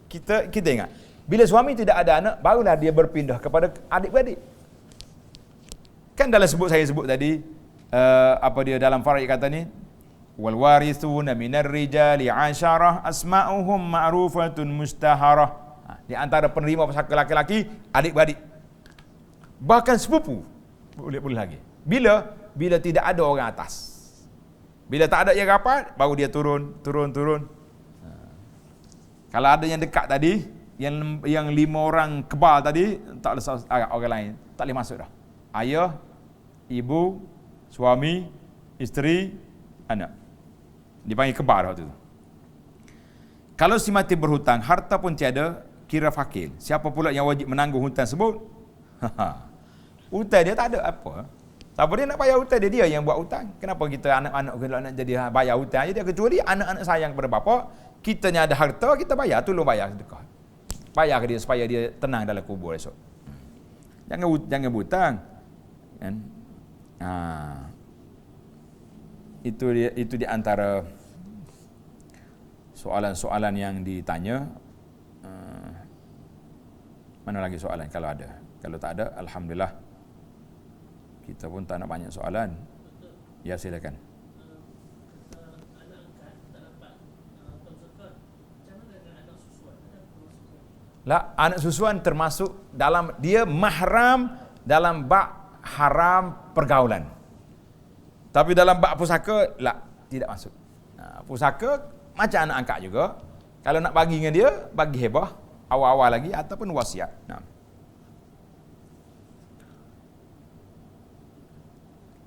kita ingat, bila suami tidak ada anak, barulah dia berpindah kepada adik-beradik. Kan saya sebut tadi, apa dia dalam faraid kata ni, wal warithuna minar rijali 'asharah asma'uhum ma'rufatun mustaharah. Di antara penerima pusaka laki-laki, adik-beradik. Bahkan sepupu. Boleh lagi. Bila tidak ada orang atas. Bila tak ada yang rapat, baru dia turun. Kalau ada yang dekat tadi, yang 5 orang kebal tadi, tak boleh orang lain, tak boleh masuk dah. Ayah, ibu, suami, isteri, anak. Dipanggil kebal waktu itu. Kalau si mati berhutang, harta pun tiada, kira fakir. Siapa pula yang wajib menanggung hutang tersebut? Hutang dia tak ada apa. Siapa dia nak bayar hutang dia yang buat hutang. Kenapa kita anak-anak nak jadi bayar hutang je dia, kecuali anak-anak sayang kepada bapa, Kita ni ada harta, kita bayar, tolong bayar sedekah. Bayar ke dia supaya dia tenang dalam kubur esok. Jangan butang. Kan? Itu di antara soalan-soalan yang ditanya. Mana lagi soalan kalau ada? Kalau tak ada, alhamdulillah. Kita pun tak nak banyak soalan. Ya, silakan. Lah, anak susuan termasuk dalam dia mahram dalam bab haram pergaulan. Tapi dalam bab pusaka, tidak masuk. Pusaka macam anak angkat juga. Kalau nak bagi dengan dia, bagi hebah awal-awal lagi ataupun wasiat.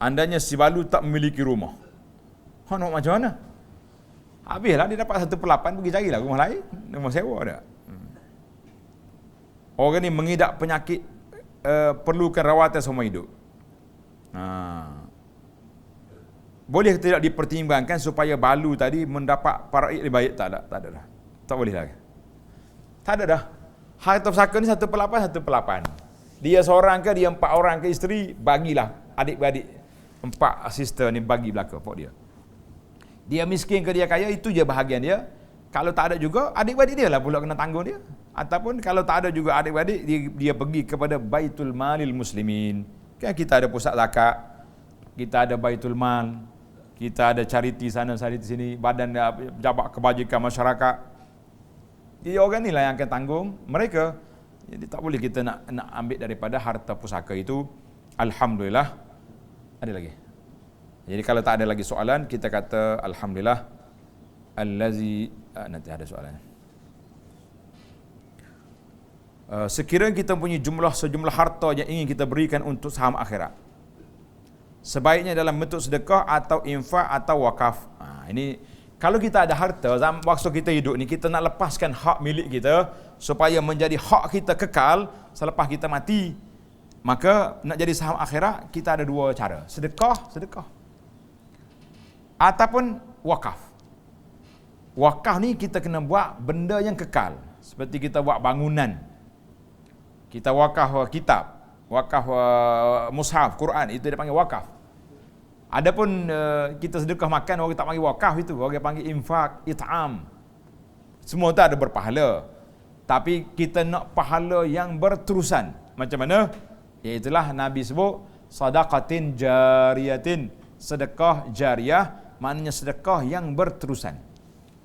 Andainya si balu tak memiliki rumah, nak macam mana? Habislah dia dapat 1/8, pergi carilah rumah lain, rumah sewa dah. Orang ni mengidap penyakit perlukan rawatan seumur hidup. Boleh tidak dipertimbangkan supaya balu tadi mendapat faraid lebih baik? Tak ada dah. Tak boleh lagi. Tak ada dah. Harta pusaka ni 1/8, 1/8. Dia seorang ke, dia 4 orang ke isteri, bagilah adik-beradik 4 sister ni bagi belaka pok dia. Dia miskin ke dia kaya, itu je bahagian dia. Kalau tak ada juga, adik-beradik dia lah pula kena tanggung dia. Ataupun kalau tak ada juga adik-beradik, dia pergi kepada Baitul Malil Muslimin. Kan kita ada pusat zakat, kita ada Baitul Mal, kita ada charity sana, charity sini, badan jabat kebajikan masyarakat. Dia orang ni lah yang akan tanggung mereka. Jadi tak boleh kita nak ambil daripada harta pusaka itu. Alhamdulillah. Ada lagi? Jadi kalau tak ada lagi soalan, kita kata alhamdulillah allazi nanti ada soalan. Sekiranya kita punya sejumlah harta yang ingin kita berikan untuk saham akhirat, sebaiknya dalam bentuk sedekah atau infak atau wakaf. Ini kalau kita ada harta, waktu kita hidup ni, kita nak lepaskan hak milik kita supaya menjadi hak kita kekal selepas kita mati. Maka nak jadi saham akhirat, kita ada 2 cara. Sedekah ataupun wakaf. Wakaf ni kita kena buat benda yang kekal. Seperti kita buat bangunan. Kita wakaf kitab, wakaf mushaf, Quran, itu dia panggil wakaf. Adapun kita sedekah makan, orang tak panggil wakaf itu, orang panggil infak, it'am. Semua tu ada berpahala. Tapi kita nak pahala yang berterusan. Macam mana? Iaitulah Nabi sebut sadaqatin jariyatin, sedekah jariah, maknanya sedekah yang berterusan.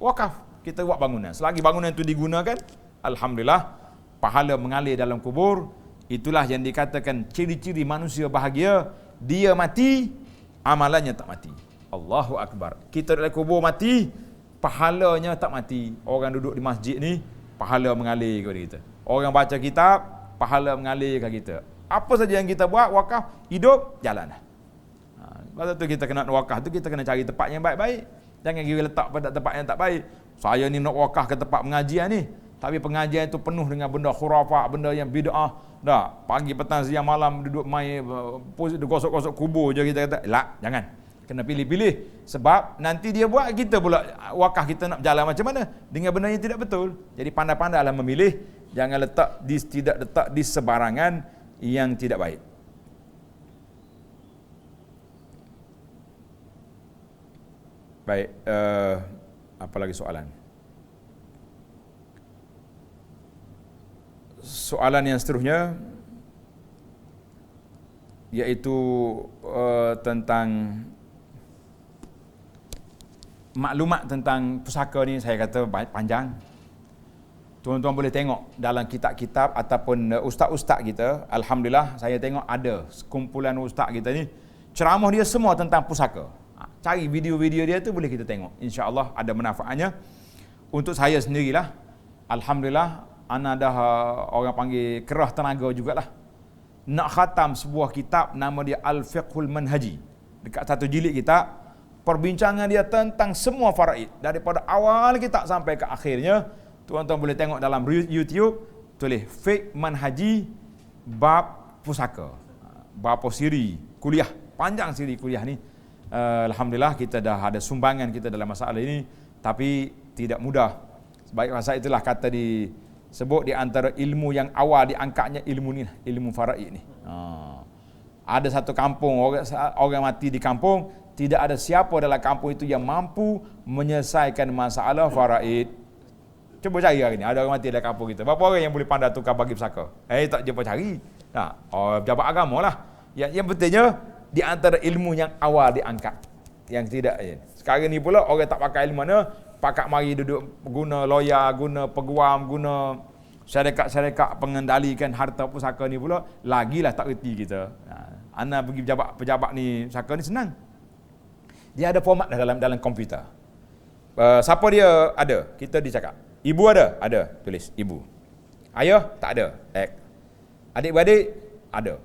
Wakaf, kita buat bangunan. Selagi bangunan itu digunakan, alhamdulillah, pahala mengalir dalam kubur. Itulah yang dikatakan ciri-ciri manusia bahagia. Dia mati, amalannya tak mati. Allahu Akbar. Kita dalam kubur mati, pahalanya tak mati. Orang duduk di masjid ni, pahala mengalir kepada kita. Orang baca kitab, pahala mengalir kepada kita. Apa saja yang kita buat, wakaf, hidup, jalan. Lepas tu kita kena wakaf tu, kita kena cari tempat yang baik-baik. Jangan kira letak pada tempat yang tak baik. Saya ni nak wakaf ke tempat pengajian ni, tapi pengajian itu penuh dengan benda khurafat, benda yang bid'ah. Dah, pagi, petang, siang, malam duduk main gosok-gosok kubur je, kita kata, jangan. Kena pilih-pilih. Sebab nanti dia buat, kita pula wakaf kita nak berjalan macam mana? Dengan benda yang tidak betul. Jadi pandai-pandailah memilih. Jangan tidak letak di sebarangan yang tidak baik. Baik, apa lagi soalan? Soalan yang seterusnya iaitu tentang maklumat tentang pusaka ni. Saya kata panjang. Tuan-tuan boleh tengok dalam kitab-kitab ataupun ustaz-ustaz kita. Alhamdulillah, saya tengok ada kumpulan ustaz kita ni, ceramah dia semua tentang pusaka. Cari video-video dia tu, boleh kita tengok. InsyaAllah ada manfaatnya. Untuk saya sendirilah, alhamdulillah, ana dah orang panggil kerah tenaga jugalah. Nak khatam sebuah kitab, nama dia Al-Fiqhul Manhaji. Dekat satu jilid kitab, perbincangan dia tentang semua faraid. Daripada awal kitab sampai ke akhirnya. Tuan-tuan boleh tengok dalam YouTube, tulis Fiqh Manhaji bab pusaka. Berapa siri kuliah, panjang siri kuliah ni. Alhamdulillah kita dah ada sumbangan kita dalam masalah ini. Tapi tidak mudah. Sebab masa itulah kata disebut di antara ilmu yang awal diangkatnya ilmu ni, ilmu faraid ni. Ada satu kampung, orang mati di kampung, tidak ada siapa dalam kampung itu yang mampu menyelesaikan masalah faraid. Cuba cari hari ni, ada orang mati dalam kampung kita. Berapa orang yang boleh pandai tukar bagi pusaka? Tak jumpa cari. Pejabat agama lah. Yang pentingnya di antara ilmu yang awal diangkat. Yang tidak. Sekarang ni pula orang tak pakai ilmu mana, pakat mari duduk guna lawyer, guna peguam, guna syarikat-syarikat pengendalikan harta pusaka ni pula lagilah tak reti kita. Ana pergi pejabat ni pusaka ni senang. Dia ada format dalam komputer. Siapa dia ada, kita dicakap. Ibu ada? Ada, tulis ibu. Ayah? Tak ada. Adik-beradik? Ada.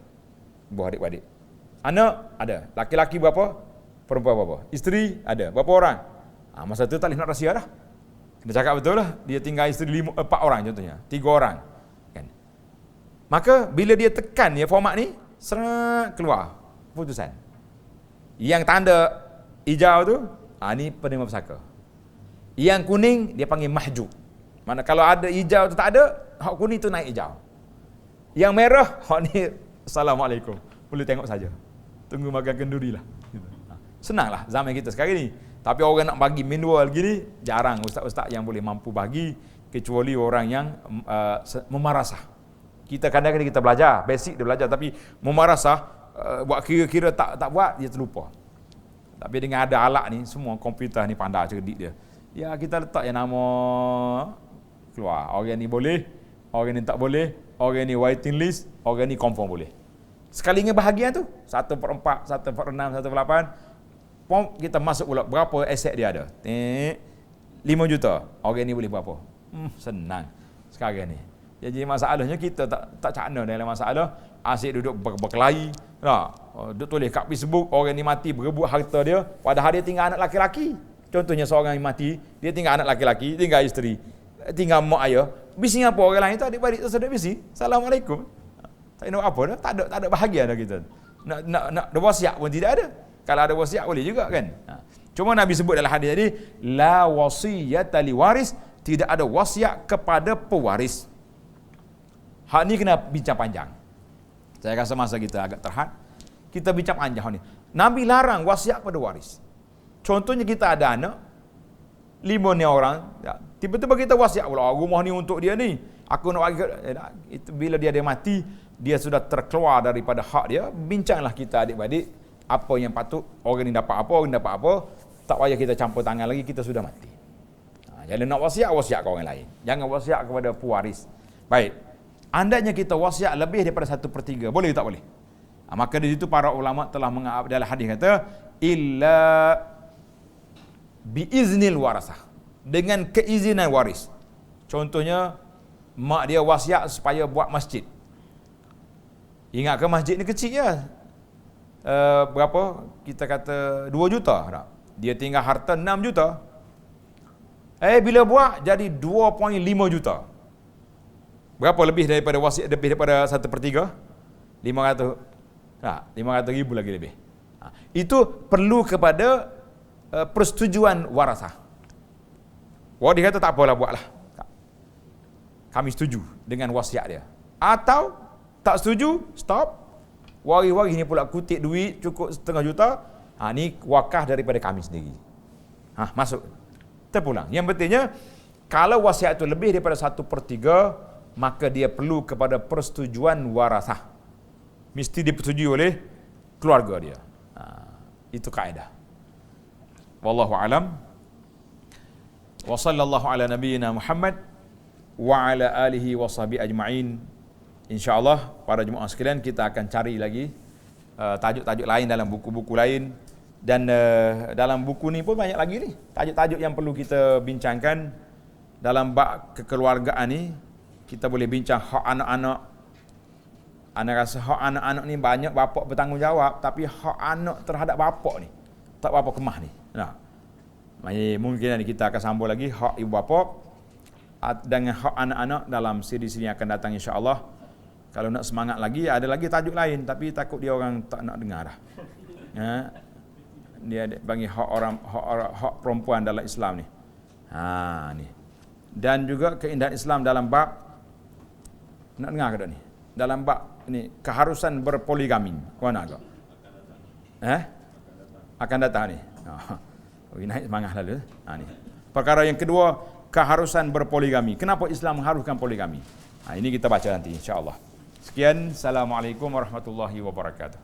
Buah adik-beradik. Anak? Ada. Laki-laki berapa? Perempuan berapa? Isteri? Ada. Berapa orang? Masa tu tak boleh nak rahsia dah. Kena cakap betul lah. Dia tinggal isteri 4 orang contohnya. 3 orang. Kan? Maka bila dia tekan ya format ni, serak keluar putusan. Yang tanda hijau tu, ni penerima pusaka. Yang kuning dia panggil mahjub. Mana kalau ada hijau tu tak ada, hak kuning tu naik hijau. Yang merah, hak ni assalamualaikum. Boleh tengok saja. Tunggu makan kenduri lah. Senanglah zaman kita sekarang ni. Tapi orang nak bagi manual gini, jarang ustaz-ustaz yang boleh mampu bagi, kecuali orang yang memarasah. Kita kadang-kadang kita belajar, basic dia belajar, tapi memarasah, buat kira-kira tak buat, dia terlupa. Tapi dengan ada alat ni, semua komputer ni pandai cerdik dia. Ya kita letak yang nama keluar. Orang ni boleh, orang ni tak boleh, orang ni waiting list, orang ni confirm boleh. Sekalinya bahagian tu 1/4, 1/6, 1/8, kita masuk pula berapa aset dia ada. 5 juta. Orang ni boleh berapa? Senang sekarang ni. Jadi masalahnya kita tak cakna dalam masalah asyik duduk berkelahi. Duduk tulis kat Facebook orang ni mati berebut harta dia, padahal dia tinggal anak laki-laki. Contohnya seorang yang mati, dia tinggal anak laki-laki, tinggal isteri, tinggal mak ayah. Bising apa orang lain tu adik-beradik tersedek bising. Assalamualaikum. Tak nak apa dah, tak ada bahagia dah kita. Nak wasiat pun tidak ada. Kalau ada wasiat boleh juga kan. Cuma Nabi sebut dalam hadis tadi, la wasiyata li waris, tidak ada wasiat kepada pewaris. Hak ni kena bincang panjang. Saya rasa masa kita agak terhad. Kita bincang panjang ni. Nabi larang wasiat kepada waris. Contohnya kita ada anak 5 ni orang, tiba-tiba kita wasiat pula, rumah ni untuk dia ni. Aku nak bagi itu bila dia mati, dia sudah terkeluar daripada hak dia. Bincanglah kita adik-beradik apa yang patut, orang ni dapat apa, orang ni dapat apa. Tak payah kita campur tangan lagi, kita sudah mati. Jadi nak wasiat ke orang lain. Jangan wasiat kepada pewaris. Baik. Andainya kita wasiat lebih daripada 1/3, boleh tak boleh? Maka di situ para ulama telah mengatakan dalam hadis kata illa biiznil warasah, dengan keizinan waris. Contohnya mak dia wasiat supaya buat masjid. Ingat ke masjid ni kecil je. Berapa? Kita kata 2 juta tak? Dia tinggal harta 6 juta. Bila buat jadi 2.5 juta. Berapa lebih daripada wasiat, lebih daripada 1/3? 500. 500 ribu lagi lebih. Itu perlu kepada persetujuan warasah. Dia kata tak apalah buatlah. Kami setuju dengan wasiat dia. Atau tak setuju, stop. Waris-waris ni pula kutip duit cukup 0.5 juta. Ni wakaf daripada kami sendiri. Masuk. Terpulang. Yang pentingnya kalau wasiat itu lebih daripada 1/3, maka dia perlu kepada persetujuan warasah. Mesti dipersetujui oleh keluarga dia. Itu kaedah. Wallahu alam. Wa sallallahu ala nabiyyina Muhammad wa ala alihi wa sahbihi ajma'in. InsyaAllah para jemaah sekalian, kita akan cari lagi tajuk-tajuk lain dalam buku-buku lain. Dan dalam buku ni pun banyak lagi ni tajuk-tajuk yang perlu kita bincangkan. Dalam bab kekeluargaan ni kita boleh bincang hak anak-anak. Anak rasa hak anak-anak ni banyak bapak bertanggungjawab, tapi hak anak terhadap bapak ni tak berapa kemah ni. Mungkin kita akan sambung lagi hak ibu bapa dengan hak anak-anak dalam siri-siri yang akan datang insya-Allah. Kalau nak semangat lagi, ada lagi tajuk lain, tapi takut dia orang tak nak dengar dah. Dia bagi hak perempuan dalam Islam ni. Ni. Dan juga keindahan Islam dalam bab, nak dengar ke tak ni? Dalam bab ni keharusan berpoligami. Mana agak? Akan datang ni. Naik semangat lalu. Ni. Perkara yang kedua, keharusan berpoligami. Kenapa Islam mengharuskan poligami? Ini kita baca nanti insya-Allah. Sekian, Assalamualaikum warahmatullahi wabarakatuh.